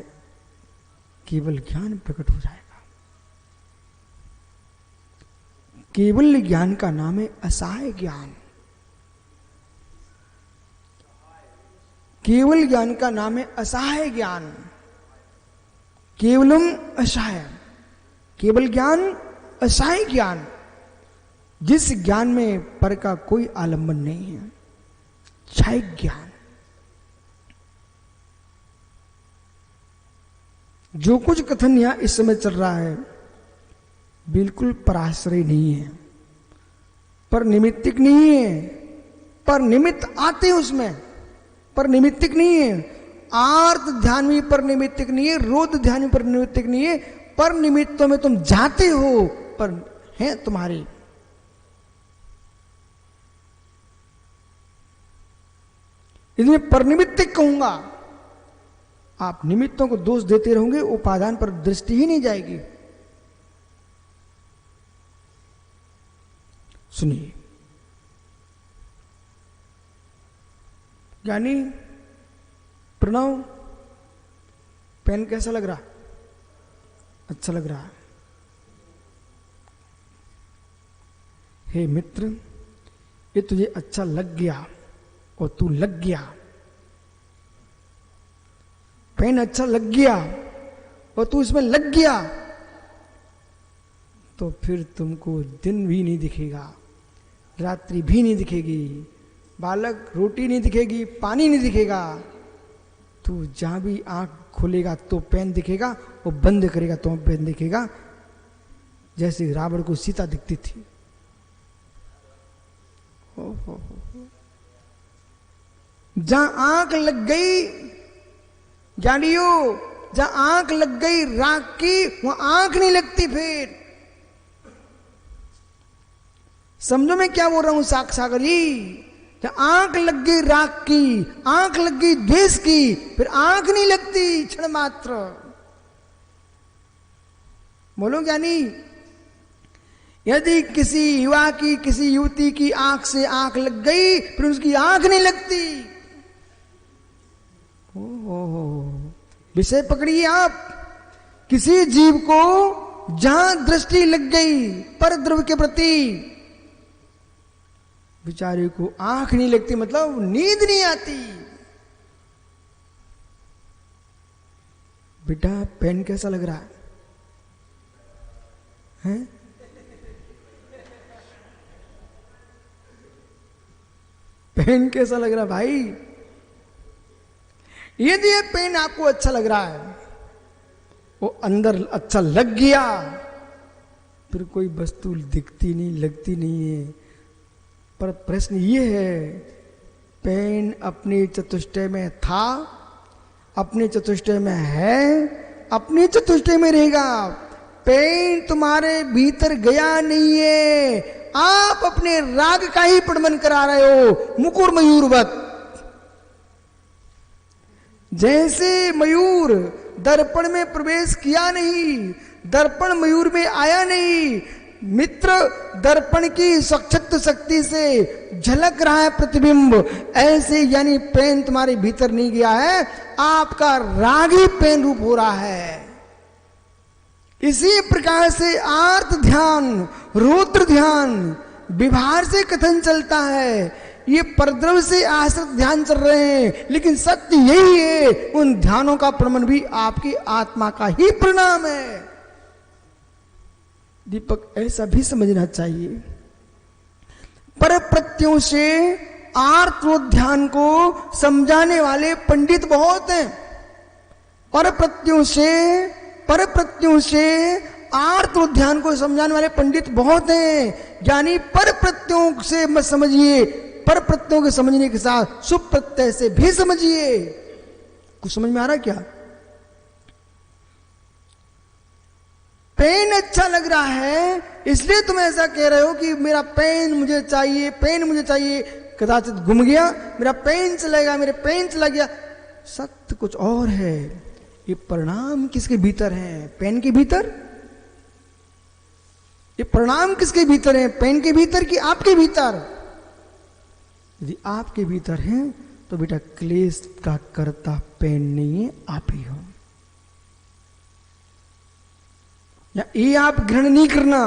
केवल ज्ञान प्रकट हो जाएगा। केवल ज्ञान का नाम है असहाय ज्ञान। केवल ज्ञान का नाम है असहाय ज्ञान। केवलम असहाय, केवल ज्ञान, असहाय ज्ञान, जिस ज्ञान में पर का कोई आलंबन नहीं है, क्षयिक ज्ञान। जो कुछ कथन यहां इस समय चल रहा है बिल्कुल पराश्रय नहीं है, पर निमित्तिक नहीं है। पर निमित्त आते उसमें, पर निमित्तिक नहीं है। आर्त ध्यान में पर निमित्तिक नहीं है, रोध ध्यान में पर निमित्तिक नहीं है। पर निमित्तों में तुम जाते हो, पर है तुम्हारी। इसमें पर निमित्तिक कहूंगा, आप निमित्तों को दोष देते रहोगे, उपादान पर दृष्टि ही नहीं जाएगी। सुनिए, ज्ञानी प्रणव, पेन कैसा लग रहा? अच्छा लग रहा है। हे मित्र, ये तुझे अच्छा लग गया और तू लग गया। पेन अच्छा लग गया और तू इसमें लग गया, तो फिर तुमको दिन भी नहीं दिखेगा, रात्रि भी नहीं दिखेगी, बालक रोटी नहीं दिखेगी, पानी नहीं दिखेगा। तू जहां भी आंख खोलेगा तो पेन दिखेगा और बंद करेगा तो पेन दिखेगा, जैसे रावण को सीता दिखती थी। जहां आंख लग गई, जानियो, जहां आंख लग गई राग की, वहां आंख नहीं लगती। फिर समझो मैं क्या बोल रहा हूं सागर जी। जब आंख लग गई राग की, आंख लग गई द्वेष की, फिर आंख नहीं लगती क्षण मात्र। बोलो ज्ञानी, यदि किसी युवा की, किसी युवती की आंख से आंख लग गई, फिर उसकी आंख नहीं लगती। विषय पकड़िए आप। किसी जीव को जहां दृष्टि लग गई पर द्रव्य के प्रति, बेचारे को आंख नहीं लगती, मतलब नींद नहीं आती। बेटा पेन कैसा लग रहा है? पेन कैसा लग रहा है भाई? यदि ये पेन आपको अच्छा लग रहा है, वो अंदर अच्छा लग गया, फिर कोई वस्तु दिखती नहीं, लगती नहीं है। पर प्रश्न ये है, पेन अपने चतुष्टय में था, अपने चतुष्टय में है, अपने चतुष्टय में रहेगा। पेन तुम्हारे भीतर गया नहीं है, आप अपने राग का ही प्रदर्शन करा रहे हो, मुकुर मयूरवत। जैसे मयूर दर्पण में प्रवेश किया नहीं, दर्पण मयूर में आया नहीं, मित्र दर्पण की सक्षत्र शक्ति से झलक रहा है प्रतिबिंब, ऐसे यानी पेन तुम्हारे भीतर नहीं गया है, आपका राग ही पेन रूप हो रहा है। इसी प्रकार से आर्त ध्यान, रौद्र ध्यान, विभार से कथन चलता है, ये परद्रव्य से आश्रित ध्यान चल रहे हैं, लेकिन सत्य यही है, उन ध्यानों का प्रमाण भी आपकी आत्मा का ही परिणाम है। दीपक ऐसा भी समझना चाहिए, पर प्रत्ययों से आर्तोध्यान को समझाने वाले पंडित बहुत हैं। पर प्रत्ययों से आर्तोध्यान को समझाने वाले पंडित बहुत हैं। यानी पर प्रत्ययों से मत समझिए, पर प्रत्ययों के समझने के साथ सुप प्रत्यय से भी समझिए। कुछ समझ में आ रहा क्या? पेन अच्छा लग रहा है, इसलिए तुम ऐसा कह रहे हो कि मेरा पेन मुझे चाहिए, पेन मुझे चाहिए। कदाचित घूम गया, मेरा पेन चलेगा, मेरे पेन चला गया। सत्य कुछ और है। ये परिणाम किसके भीतर है? पेन के भीतर? ये परिणाम किसके भीतर है? पेन के भीतर कि आपके भीतर? यदि आपके भीतर है तो बेटा क्लेश का कर्ता पेन नहीं है, आप ही हो। या ये आप ग्रहण नहीं करना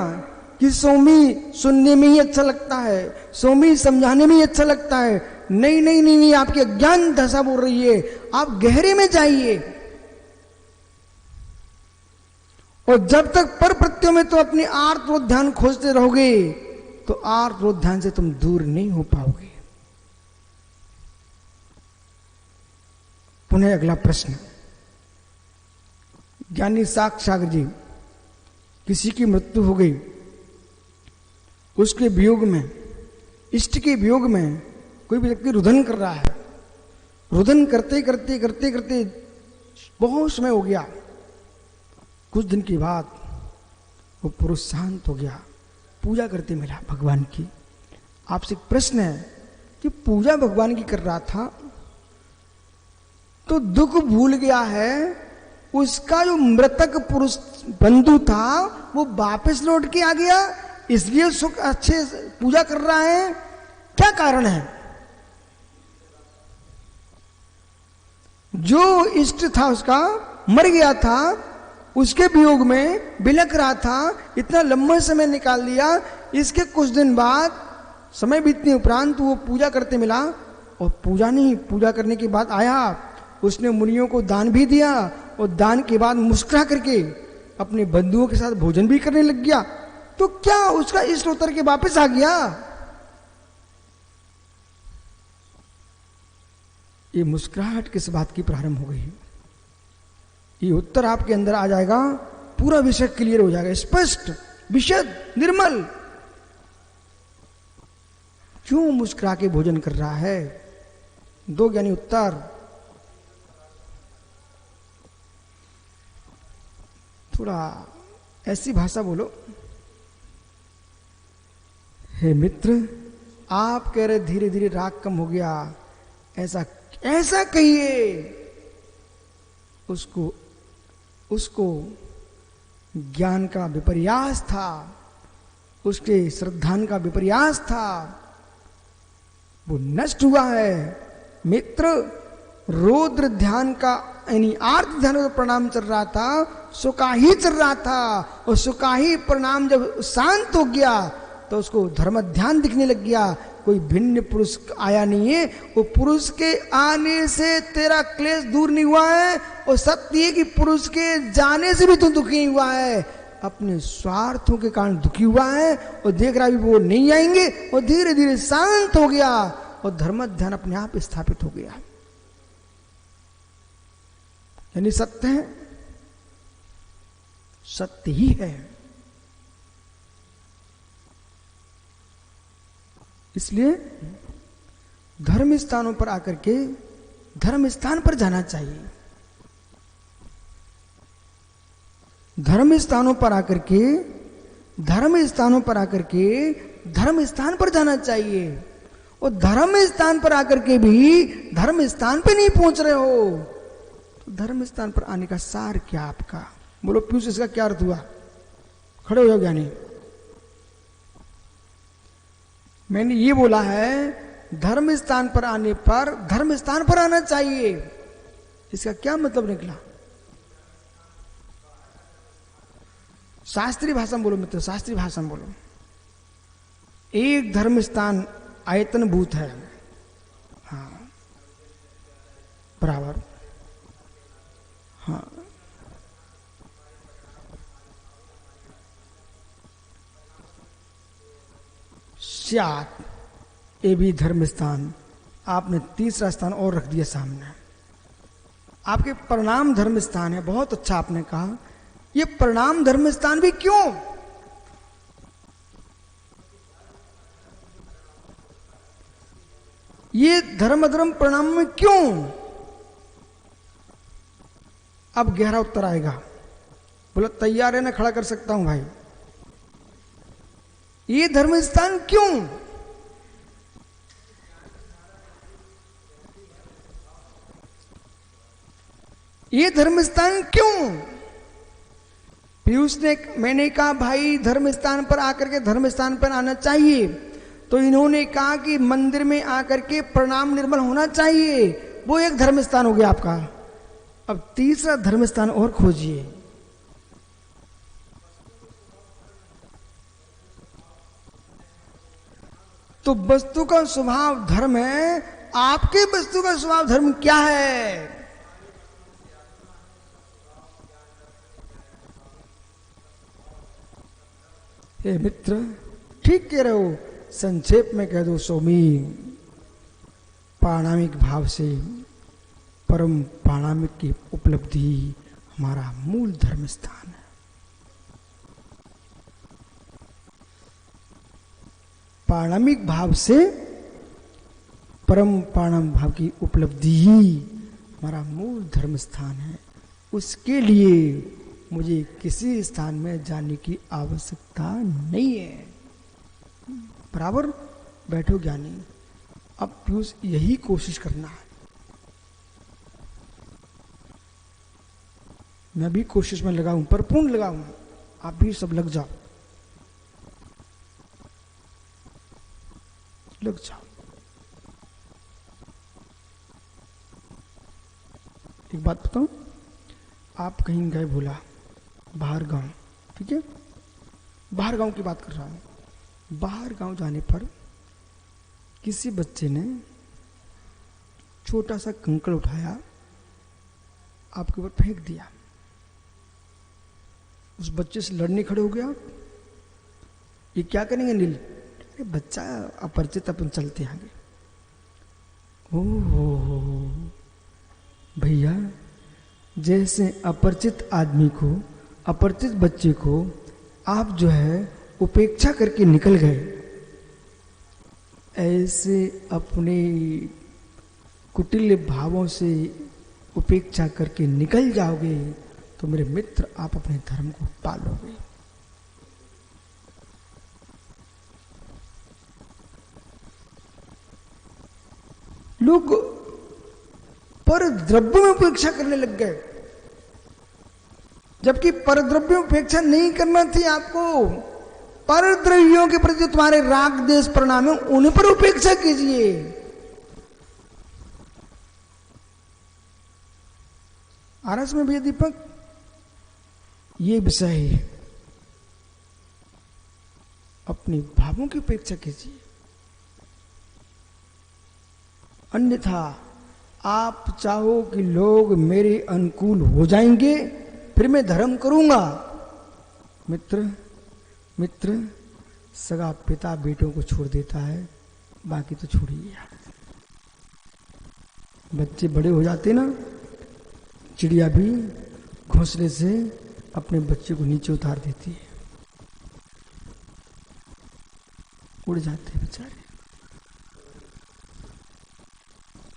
कि स्वामी सुनने में ही अच्छा लगता है, स्वामी समझाने में ही अच्छा लगता है। नहीं नहीं नहीं नहीं, आपकी अज्ञान दशा बोल रही है। आप गहरे में जाइए, और जब तक पर प्रत्ययों में तो अपनी आर्तोध्यान खोजते रहोगे तो आर्तोध्यान से तुम दूर नहीं हो पाओगे। पुनः अगला प्रश्न, ज्ञानी सागर जी, किसी की मृत्यु हो गई, उसके वियोग में, इष्ट के वियोग में कोई भी व्यक्ति रुदन कर रहा है। रुदन करते करते करते करते बहुत समय हो गया। कुछ दिन के बाद वो पुरुष शांत हो गया, पूजा करते मिला भगवान की। आपसे एक प्रश्न है कि पूजा भगवान की कर रहा था तो दुख भूल गया है, उसका जो मृतक पुरुष बंधु था वो वापस लौट के आ गया, इसलिए सुख अच्छे पूजा कर रहा है, क्या कारण है? जो इष्ट था उसका मर गया था, उसके वियोग में बिलख रहा था, इतना लंबा समय निकाल दिया, इसके कुछ दिन बाद समय बीतने उपरांत वो पूजा करते मिला, और पूजा करने के बाद आया, उसने मुनियों को दान भी दिया, और दान के बाद मुस्कुरा करके अपने बंधुओं के साथ भोजन भी करने लग गया। तो क्या उसका इष्ट उतर के वापस आ गया? ये मुस्कुराहट किस बात की प्रारंभ हो गई? ये उत्तर आपके अंदर आ जाएगा, पूरा विषय क्लियर हो जाएगा, स्पष्ट, विशद, निर्मल। क्यों मुस्कुरा के भोजन कर रहा है? दो ज्ञानी उत्तर। थोड़ा ऐसी भाषा बोलो। हे मित्र, आप कह रहे धीरे धीरे राग कम हो गया, ऐसा कहिए। उसको ज्ञान का विपर्यास था, उसके श्रद्धान का विपर्यास था, वो नष्ट हुआ है। मित्र, रौद्र ध्यान का यानी आर्त ध्यान का प्रणाम चल रहा था, सुकाही चल रहा था, और सुकाही प्रणाम जब शांत हो गया तो उसको धर्म ध्यान दिखने लग गया। कोई भिन्न पुरुष आया नहीं है, वो पुरुष के आने से तेरा क्लेश दूर नहीं हुआ है, और सत्य है कि पुरुष के जाने से भी तू दुखी नहीं हुआ है, अपने स्वार्थों के कारण दुखी हुआ है, और देख रहा भी वो नहीं आएंगे, और धीरे धीरे शांत हो गया, और धर्म ध्यान अपने आप स्थापित हो गया। यानी सत्य है, सत्य ही है। इसलिए धर्म स्थानों पर आकर के धर्म स्थान पर जाना चाहिए। धर्म स्थानों पर आकर के धर्म स्थानों पर आकर के धर्म स्थान पर जाना चाहिए। और धर्म स्थान पर आकर के भी धर्म स्थान पे नहीं पहुंच रहे हो, तो धर्म स्थान पर आने का सार क्या आपका? बोलो पीयूष, इसका क्या अर्थ हुआ? खड़े हो जाओ ज्ञानी। मैंने ये बोला है, धर्म स्थान पर आने पर धर्म स्थान पर आना चाहिए। इसका क्या मतलब निकला? शास्त्रीय भाषा में बोलो मित्र, शास्त्रीय भाषा में बोलो। एक धर्म स्थान आयतन भूत है, हाँ बराबर, हाँ स्यात, ये भी धर्म स्थान। आपने तीसरा स्थान और रख दिया सामने। आपके प्रणाम धर्म स्थान है, बहुत अच्छा आपने कहा। ये प्रणाम धर्म स्थान भी क्यों? ये धर्म धर्म प्रणाम में क्यों? अब गहरा उत्तर आएगा। बोला तैयार है ना, खड़ा कर सकता हूं भाई। ये धर्म स्थान क्यों? ये धर्म स्थान क्यों? पीयूष ने, मैंने कहा भाई धर्म स्थान पर आकर के धर्म स्थान पर आना चाहिए, तो इन्होंने कहा कि मंदिर में आकर के प्रणाम निर्मल होना चाहिए, वो एक धर्म स्थान हो गया आपका। अब तीसरा धर्म स्थान और खोजिए। तो वस्तु का स्वभाव धर्म है, आपके वस्तु का स्वभाव धर्म क्या है? हे मित्र, ठीक कह रहे हो। संक्षेप में कह दो स्वामी, पाणामिक भाव से परम पाणामिक की उपलब्धि हमारा मूल धर्म स्थान है। पाणामिक भाव से परम पाणम भाव की उपलब्धि ही हमारा मूल धर्म स्थान है। उसके लिए मुझे किसी स्थान में जाने की आवश्यकता नहीं है। बराबर बैठो ज्ञानी। अब पीयूष यही कोशिश करना है। मैं भी कोशिश में लगा हूं, परिपूर्ण लगा हूं, आप भी सब लग जाओ। लग जाओ। एक बात बताऊं, आप कहीं गए भूला बाहर गांव, ठीक है, बाहर गांव की बात कर रहा हूं। बाहर गांव जाने पर किसी बच्चे ने छोटा सा कंकड़ उठाया, आपके ऊपर फेंक दिया। उस बच्चे से लड़ने खड़े हो गया, ये क्या करेंगे नील? अरे बच्चा अपरिचित, अपन चलते आगे। ओहो भैया, जैसे अपरिचित आदमी को, अपरिचित बच्चे को आप जो है उपेक्षा करके निकल गए, ऐसे अपने कुटिल भावों से उपेक्षा करके निकल जाओगे तो मेरे मित्र आप अपने धर्म को पालोगे। लोग पर द्रव्य में उपेक्षा करने लग गए, जबकि पर द्रव्य में उपेक्षा नहीं करना थी आपको। पर द्रव्यों के प्रति तुम्हारे राग देश परिणाम है, उन पर उपेक्षा कीजिए। आरस में भैया दीपक, ये विषय है, अपने भावों की उपेक्षा कीजिए, अन्यथा आप चाहो कि लोग मेरे अनुकूल हो जाएंगे फिर मैं धर्म करूंगा। मित्र सगा पिता बेटों को छोड़ देता है, बाकी तो छोड़िए। बच्चे बड़े हो जाते ना, चिड़िया भी घोंसले से अपने बच्चे को नीचे उतार देती है, उड़ जाते हैं बेचारे।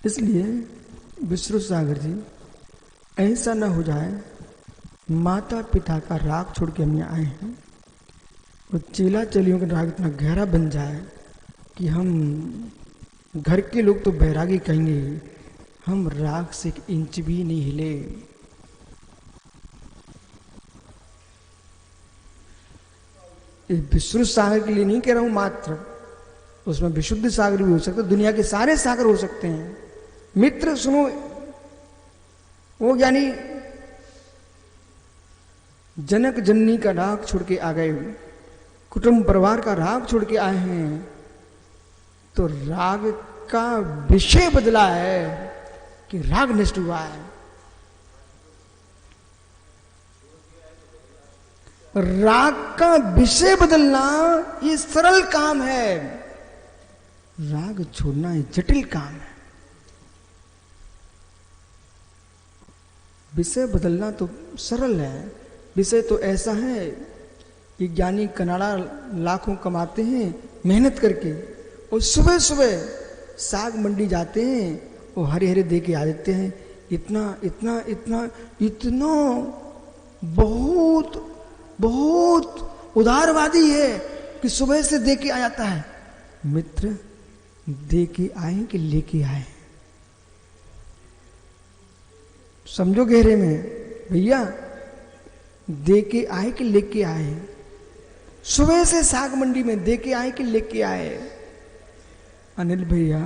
इसलिए विष्णु सागर जी, ऐसा ना हो जाए माता पिता का राग छोड़ के हम यहाँ आए हैं और चेला चेलियों का राग इतना गहरा बन जाए कि हम घर के लोग तो बैरागी कहेंगे, हम राग से 1 इंच भी नहीं हिले। विष्णु सागर के लिए नहीं कह रहा हूं मात्र, उसमें विशुद्ध सागर भी हो सकता है, दुनिया के सारे सागर हो सकते हैं। मित्र सुनो, वो यानी जनक जननी का राग छोड़ के आ गए, कुटुंब परिवार का राग छोड़ के आए हैं, तो राग का विषय बदला है कि राग नष्ट हुआ है। राग का विषय बदलना ये सरल काम है, राग छोड़ना ये जटिल काम है। विषय बदलना तो सरल है, विषय तो ऐसा है कि ज्ञानी कनाडा लाखों कमाते हैं मेहनत करके, और सुबह सुबह साग मंडी जाते हैं वो हरे हरे दे के आ देते हैं, इतना इतना इतना इतना बहुत बहुत उदारवादी है कि सुबह से दे के आ जाता है। मित्र दे के आए कि लेके आए, समझो गहरे में भैया, दे के आए कि लेके आए? सुबह से साग मंडी में दे के आए कि लेके आए? अनिल भैया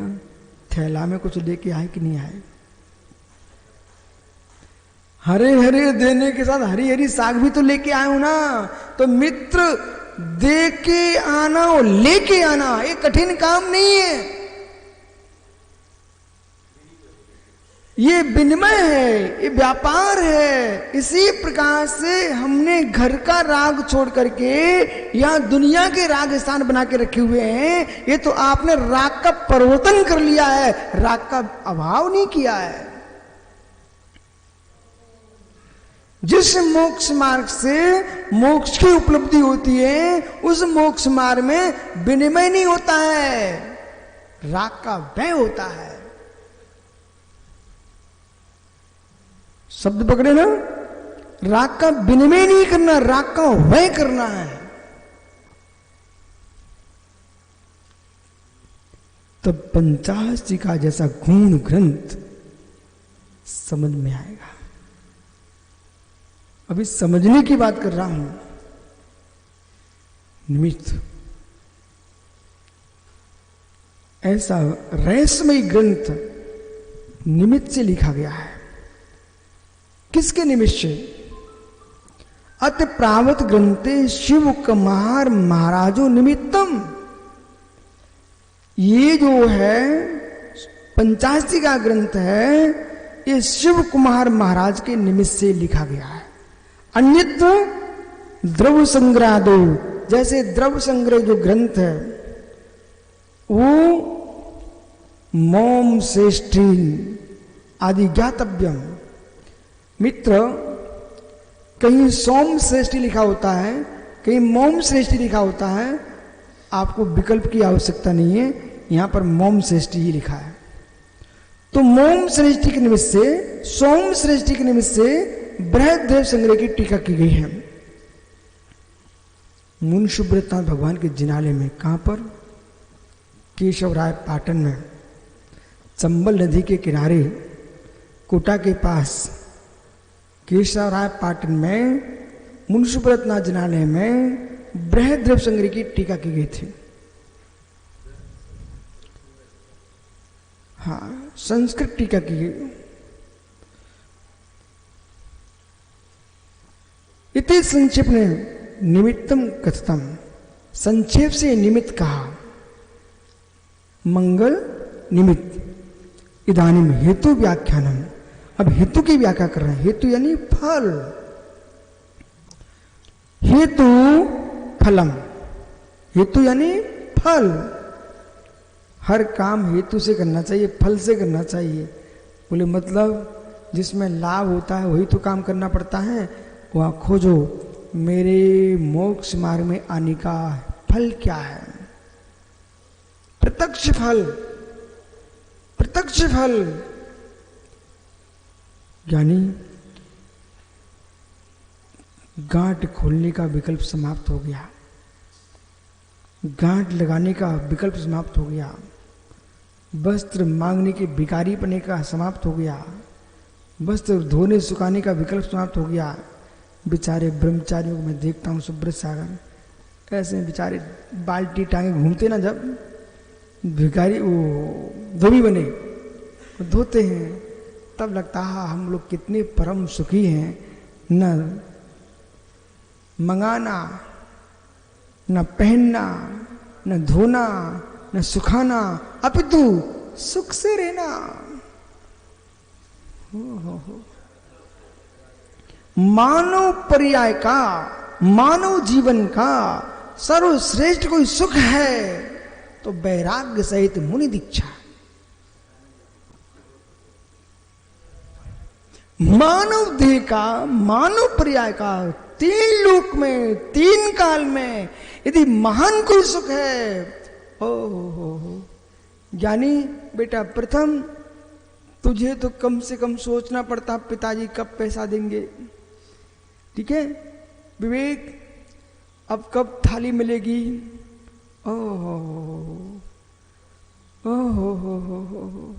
थैला में कुछ लेके आए कि नहीं आए? हरे हरे देने के साथ हरी हरी साग भी तो लेके आए हो ना। तो मित्र दे के आना और लेके आना ये कठिन काम नहीं है, ये विनिमय है, ये व्यापार है। इसी प्रकार से हमने घर का राग छोड़ करके यहाँ दुनिया के राग स्थान बना के रखे हुए हैं। ये तो आपने राग का परिवर्तन कर लिया है, राग का अभाव नहीं किया है। जिस मोक्ष मार्ग से मोक्ष की उपलब्धि होती है, उस मोक्ष मार्ग में विनिमय नहीं होता है, राग का व्यय होता है। शब्द पकड़े ना, राग का विनिमय नहीं करना, राग का व्यय करना है। तब पंचाशी का जैसा गुण ग्रंथ समझ में आएगा। अभी समझने की बात कर रहा हूं। निमित्त ऐसा रहस्यमय ग्रंथ निमित्त से लिखा गया है। किसके निमित्त से? अत प्रावत ग्रंथे शिव कुमार महाराजो निमित्तम। ये जो है 85 का ग्रंथ है, ये शिव कुमार महाराज के निमित्त से लिखा गया है। अन्यत्र द्रव्य संग्रहादो, जैसे द्रव्य संग्रह जो ग्रंथ है वो मोम श्रेष्ठीन आदि ज्ञातव्यम। मित्र, कहीं सोम श्रेष्ठी लिखा होता है, कहीं मोम श्रेष्ठी लिखा होता है। आपको विकल्प की आवश्यकता नहीं है, यहां पर मोम श्रेष्ठी ही लिखा है। तो मोम श्रेष्ठी के निमित्त से, सोम श्रेष्ठी के निमित्त से बृहद्देव संग्रह की टीका की गई है। मुनि सुब्रतनाथ भगवान के जिनालय में, कहां पर? केशवराय पाटन में, चंबल नदी के किनारे कोटा के पास केशवराय पाटन में मुनि सुब्रतनाथ जिनालय में बृहद्देव संग्रह की टीका की गई थी। हाँ, संस्कृत टीका की गई। इति संक्षेप ने निमित्तम कथतम, संक्षेप से निमित्त कहा। मंगल निमित्त। इदानीम हेतु व्याख्यानम, अब हेतु की व्याख्या कर रहे हैं। हेतु यानी फल। हेतु फलम, हेतु यानी फल। हर काम हेतु से करना चाहिए, फल से करना चाहिए। बोले मतलब जिसमें लाभ होता है वही तो काम करना पड़ता है। वहां खोजो मेरे मोक्ष मार्ग में आने का फल क्या है। प्रत्यक्ष फल, प्रत्यक्ष फल यानी गांठ खोलने का विकल्प समाप्त हो गया, गांठ लगाने का विकल्प समाप्त हो गया, वस्त्र मांगने के भिखारी पने का समाप्त हो गया, वस्त्र धोने सुखाने का विकल्प समाप्त हो गया। बेचारे ब्रह्मचारियों को मैं देखता हूँ सुब्रत सागर, ऐसे बेचारे बाल्टी टांगे घूमते ना, जब भिखारी वो धोबी बने धोते हैं तब लगता है हम लोग कितने परम सुखी हैं। न मंगाना, न पहनना, न धोना, न सुखाना, अपितु सुख से रहना। हो। मानव पर्याय का, मानव जीवन का सर्वश्रेष्ठ कोई सुख है तो वैराग्य सहित मुनि दीक्षा। मानव देह का, मानव पर्याय का, 3 लोक में, 3 काल में यदि महान कोई सुख है, हो यानी बेटा प्रथम तुझे तो कम से कम सोचना पड़ता पिताजी कब पैसा देंगे, ठीक है विवेक, अब कब थाली मिलेगी। ओहो हो,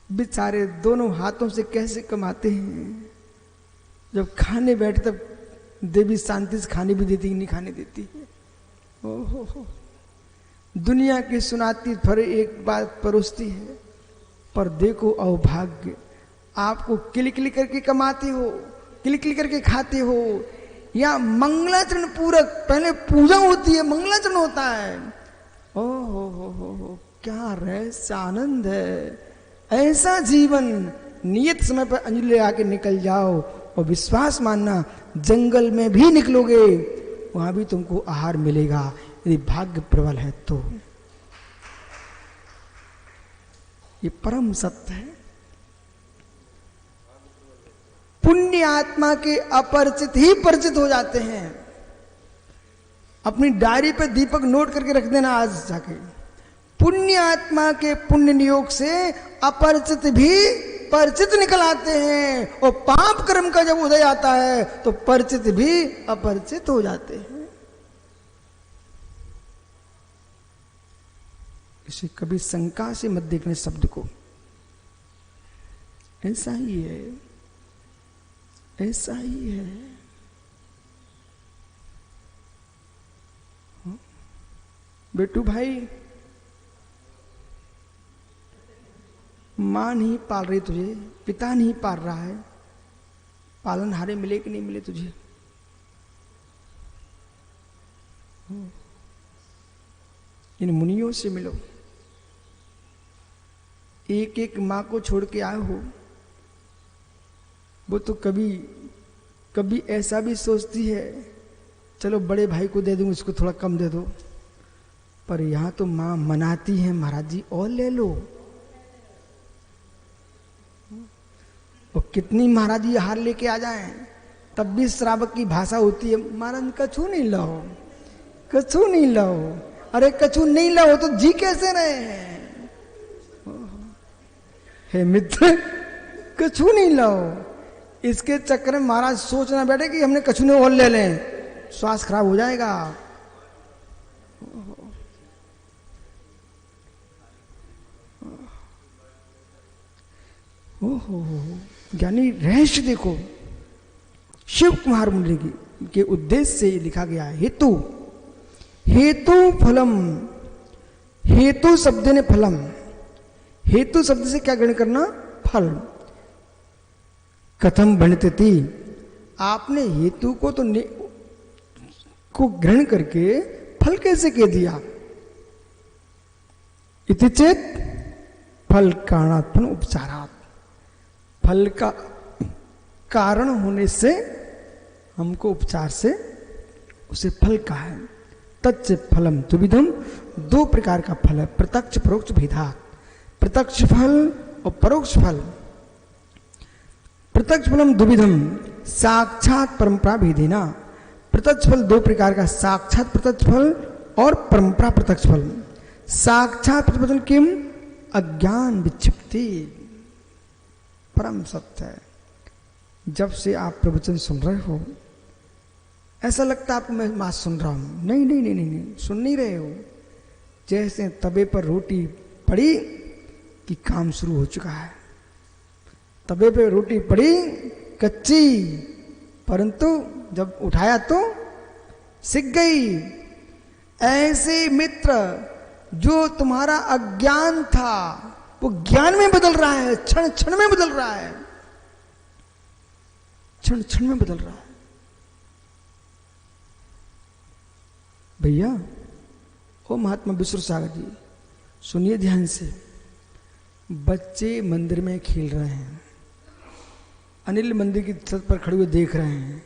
बेचारे दोनों हाथों से कैसे कमाते हैं। जब खाने बैठे तब देवी शांति से खाने भी देती, नहीं खाने देती है। ओहो, दुनिया की सुनाती फिर एक बात परोसती है, पर देखो अवभाग्य, आपको किल किल करके कमाते हो, किल किल करके खाते हो, या मंगलाचरण पूरक, पहले पूजा होती है, मंगलाचरण होता है। ओहो, क्या रहस्य आनंद है। ऐसा जीवन नियत समय पर अंजलि लगा के निकल जाओ और विश्वास मानना, जंगल में भी निकलोगे वहां भी तुमको आहार मिलेगा, यदि भाग्य प्रबल है तो। ये परम सत्य है। पुण्य आत्मा के अपरिचित ही परिचित हो जाते हैं। अपनी डायरी पे दीपक नोट करके रख देना आज जाके। पुण्य आत्मा के पुण्य नियोग से अपरिचित भी परिचित निकल आते हैं, और पाप कर्म का जब उदय आता है तो परिचित भी अपरिचित हो जाते हैं। इसे कभी शंका से मत देखने शब्द को, ऐसा ही है, ऐसा ही है। बेटू भाई माँ नहीं पाल रही तुझे, पिता नहीं पाल रहा है, पालनहारे मिले कि नहीं मिले तुझे? इन मुनियों से मिलो। एक एक माँ को छोड़ के आए हो, वो तो कभी कभी ऐसा भी सोचती है चलो बड़े भाई को दे दूं, इसको थोड़ा कम दे दो, पर यहां तो माँ मनाती है महाराज जी और ले लो। और कितनी महाराज जी हार लेके आ जाएं, तब भी श्रावक की भाषा होती है, महाराज कछु नहीं लाओ, कछु नहीं लाओ। अरे कछु नहीं लाओ तो जी कैसे रहे हैं? हे मित्र, कछु नहीं लाओ, इसके चक्कर में महाराज सोचना बैठे कि हमने कछु नहीं और ले लें, स्वास्थ्य खराब हो जाएगा। ओहो, ज्ञानी रहस्य देखो, शिव कुमार मुनि के उद्देश्य से लिखा गया है। हेतु हेतु फलम, हेतु शब्द ने फलम, हेतु शब्द से क्या ग्रहण करना? फल। कथम भणितति, आपने हेतु को तो को ग्रहण करके फल कैसे कह दिया? इति चेत फल कारणात्मन उपचारात्, फल का कारण होने से हमको उपचार से उसे फल कहा है। तच्च फलम द्विविधम, दो प्रकार का फल है, प्रत्यक्ष परोक्ष भेदात्। प्रत्यक्ष फल और परोक्ष फल। प्रत्यक्ष फलम द्विविधम, साक्षात परंपरा भेदेना। प्रत्यक्ष फल दो प्रकार का, साक्षात प्रत्यक्ष फल और परंपरा प्रत्यक्ष फल। साक्षात प्रत्यक्ष फल किम? अज्ञान विक्षिप्ति, परम सत्य है। जब से आप प्रवचन सुन रहे हो ऐसा लगता है आपको मैं बात सुन रहा हूं, नहीं नहीं नहीं नहीं नहीं, सुन नहीं रहे हो। जैसे तवे पर रोटी पड़ी कि काम शुरू हो चुका है। तवे पे रोटी पड़ी कच्ची, परंतु जब उठाया तो सिक गई। ऐसे मित्र, जो तुम्हारा अज्ञान था वो ज्ञान में बदल रहा है, क्षण क्षण में बदल रहा है, क्षण क्षण में बदल रहा है। भैया, ओ महात्मा विश्व सागर जी, सुनिए ध्यान से। बच्चे मंदिर में खेल रहे हैं, अनिल मंदिर की छत पर खड़े हुए देख रहे हैं।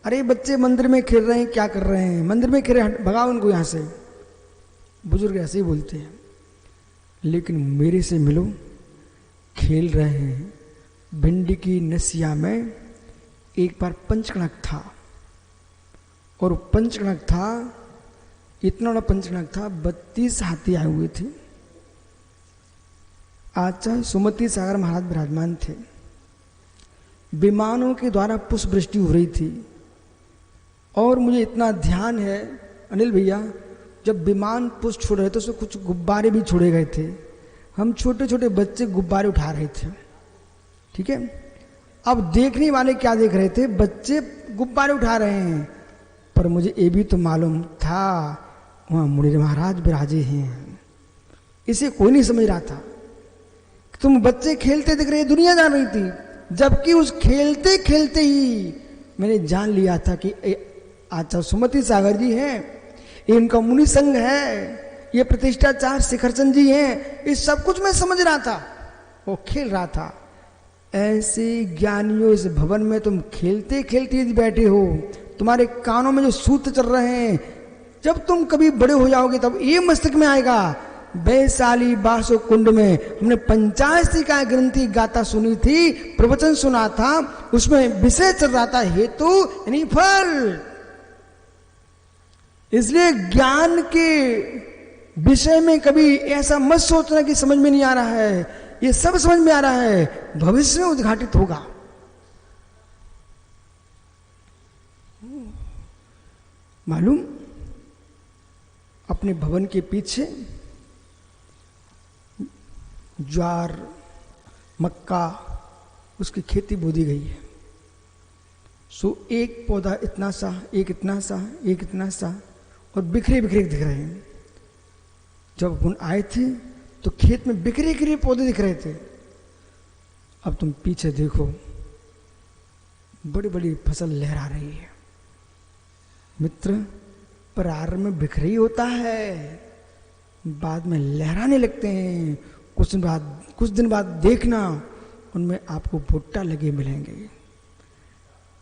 अरे बच्चे मंदिर में खेल रहे हैं, क्या कर रहे हैं? मंदिर में खेल रहे हैं, भगाओ उनको यहां से। बुजुर्ग ऐसे ही बोलते हैं। लेकिन मेरे से मिलो, खेल रहे हैं। भिंडी की नसिया में एक बार पंचकणक था, और पंचकणक था, इतना बड़ा पंचकणक था, 32 हाथी आए हुए थे। आचार्य सुमति सागर महाराज विराजमान थे। विमानों के द्वारा पुष्प वृष्टि हो रही थी। और मुझे इतना ध्यान है अनिल भैया, जब विमान पुष्प छोड़ रहे थे तो कुछ गुब्बारे भी छोड़े गए थे। हम छोटे छोटे बच्चे गुब्बारे उठा रहे थे, ठीक है। अब देखने वाले क्या देख रहे थे? बच्चे गुब्बारे उठा रहे हैं, पर मुझे ये भी तो मालूम था वहां मुनि महाराज विराजे हैं। इसे कोई नहीं समझ रहा था। तुम बच्चे खेलते दिख रहे, दुनिया जान रही थी। जबकि उस खेलते खेलते ही मैंने जान लिया था कि आचार्य सुमति सागर जी हैं, इनका मुनि संघ है, ये प्रतिष्ठाचार्य शिखरचंद जी हैं। इस सब कुछ मैं समझ रहा था, वो खेल रहा था। ऐसे ज्ञानियों इस भवन में तुम खेलते खेलते यदि बैठे हो, तुम्हारे कानों में जो सूत्र चल रहे हैं, जब तुम कभी बड़े हो जाओगे तब ये मस्तक में आएगा। वैशाली बासो कुंड में हमने 85 का ग्रंथि गाथा सुनी थी, प्रवचन सुना था, उसमें विषय चल रहा था हेतु यानी फल। इसलिए ज्ञान के विषय में कभी ऐसा मत सोचना कि समझ में नहीं आ रहा है। ये सब समझ में आ रहा है, भविष्य में उद्घाटित होगा। मालूम, अपने भवन के पीछे ज्वार, मक्का, उसकी खेती बो दी गई है। सो एक पौधा इतना सा, एक इतना सा, एक इतना सा, और बिखरे बिखरे दिख रहे हैं। जब अपन आए थे तो खेत में बिखरे बिखरे पौधे दिख रहे थे। अब तुम पीछे देखो, बड़ी बड़ी फसल लहरा रही है। मित्र, प्रारंभ में बिखरी होता है, बाद में लहराने लगते हैं। कुछ दिन बाद देखना, उनमें आपको भुट्टा लगे मिलेंगे।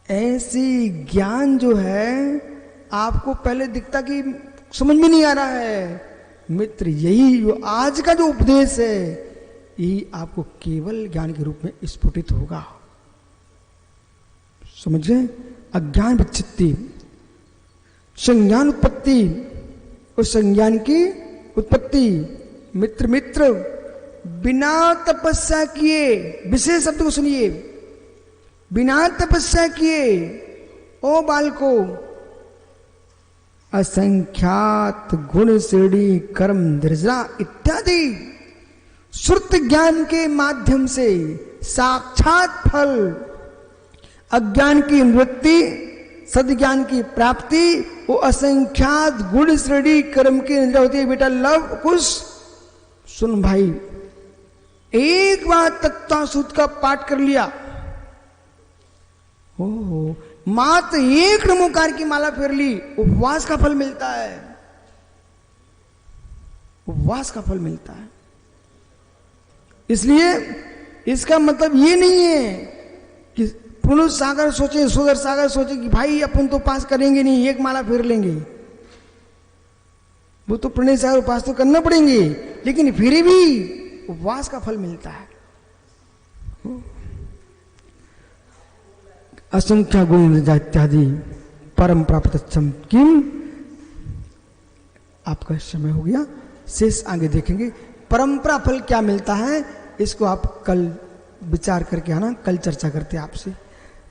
ऐसी ज्ञान जो है आपको पहले दिखता कि समझ में नहीं आ रहा है। मित्र, यही जो आज का जो उपदेश है, यही आपको केवल ज्ञान के रूप में स्फुटित होगा। समझ गए? अज्ञान विच्छित्ति, संज्ञान उत्पत्ति और संज्ञान की उत्पत्ति। मित्र, बिना तपस्या किए, विशेष शब्द को सुनिए, बिना तपस्या किए ओ बालको, असंख्यात गुण श्रेणी कर्म दृजा इत्यादि श्रुत ज्ञान के माध्यम से साक्षात फल, अज्ञान की निवृत्ति, सद्ज्ञान की प्राप्ति, वो असंख्यात गुण श्रेणी कर्म की निद्रा होती है। बेटा लव कुश सुन भाई, एक बार तत्वासूत्र का पाठ कर लिया, ओहो, मात्र एक नमोकार की माला फेर ली, उपवास का फल मिलता है। उपवास का फल मिलता है। इसलिए इसका मतलब ये नहीं है कि पुरुष सागर सोचे, सुदर सागर सोचे कि भाई अपन तो पास करेंगे नहीं, एक माला फेर लेंगे। वो तो प्रणय सागर उपास तो करना पड़ेंगे, लेकिन फिर भी उपवास का फल मिलता है। असंख्या गुण इत्यादि परम प्राप्त किम। आपका समय हो गया, शेष आगे देखेंगे। परंपरा फल क्या मिलता है, इसको आप कल विचार करके आना, कल चर्चा करते हैं आपसे।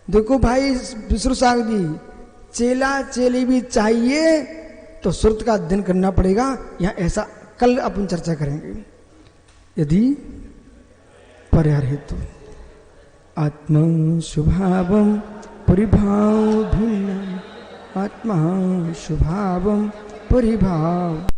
देखो भाई विष्णु सागर जी, चेला चेली भी चाहिए तो श्रुत का अध्ययन करना पड़ेगा। यहाँ ऐसा कल अपन चर्चा करेंगे। यदि पर्याय हेतु आत्मा शुभावम परिभाव भिन्न, आत्मा शुभावम परिभाव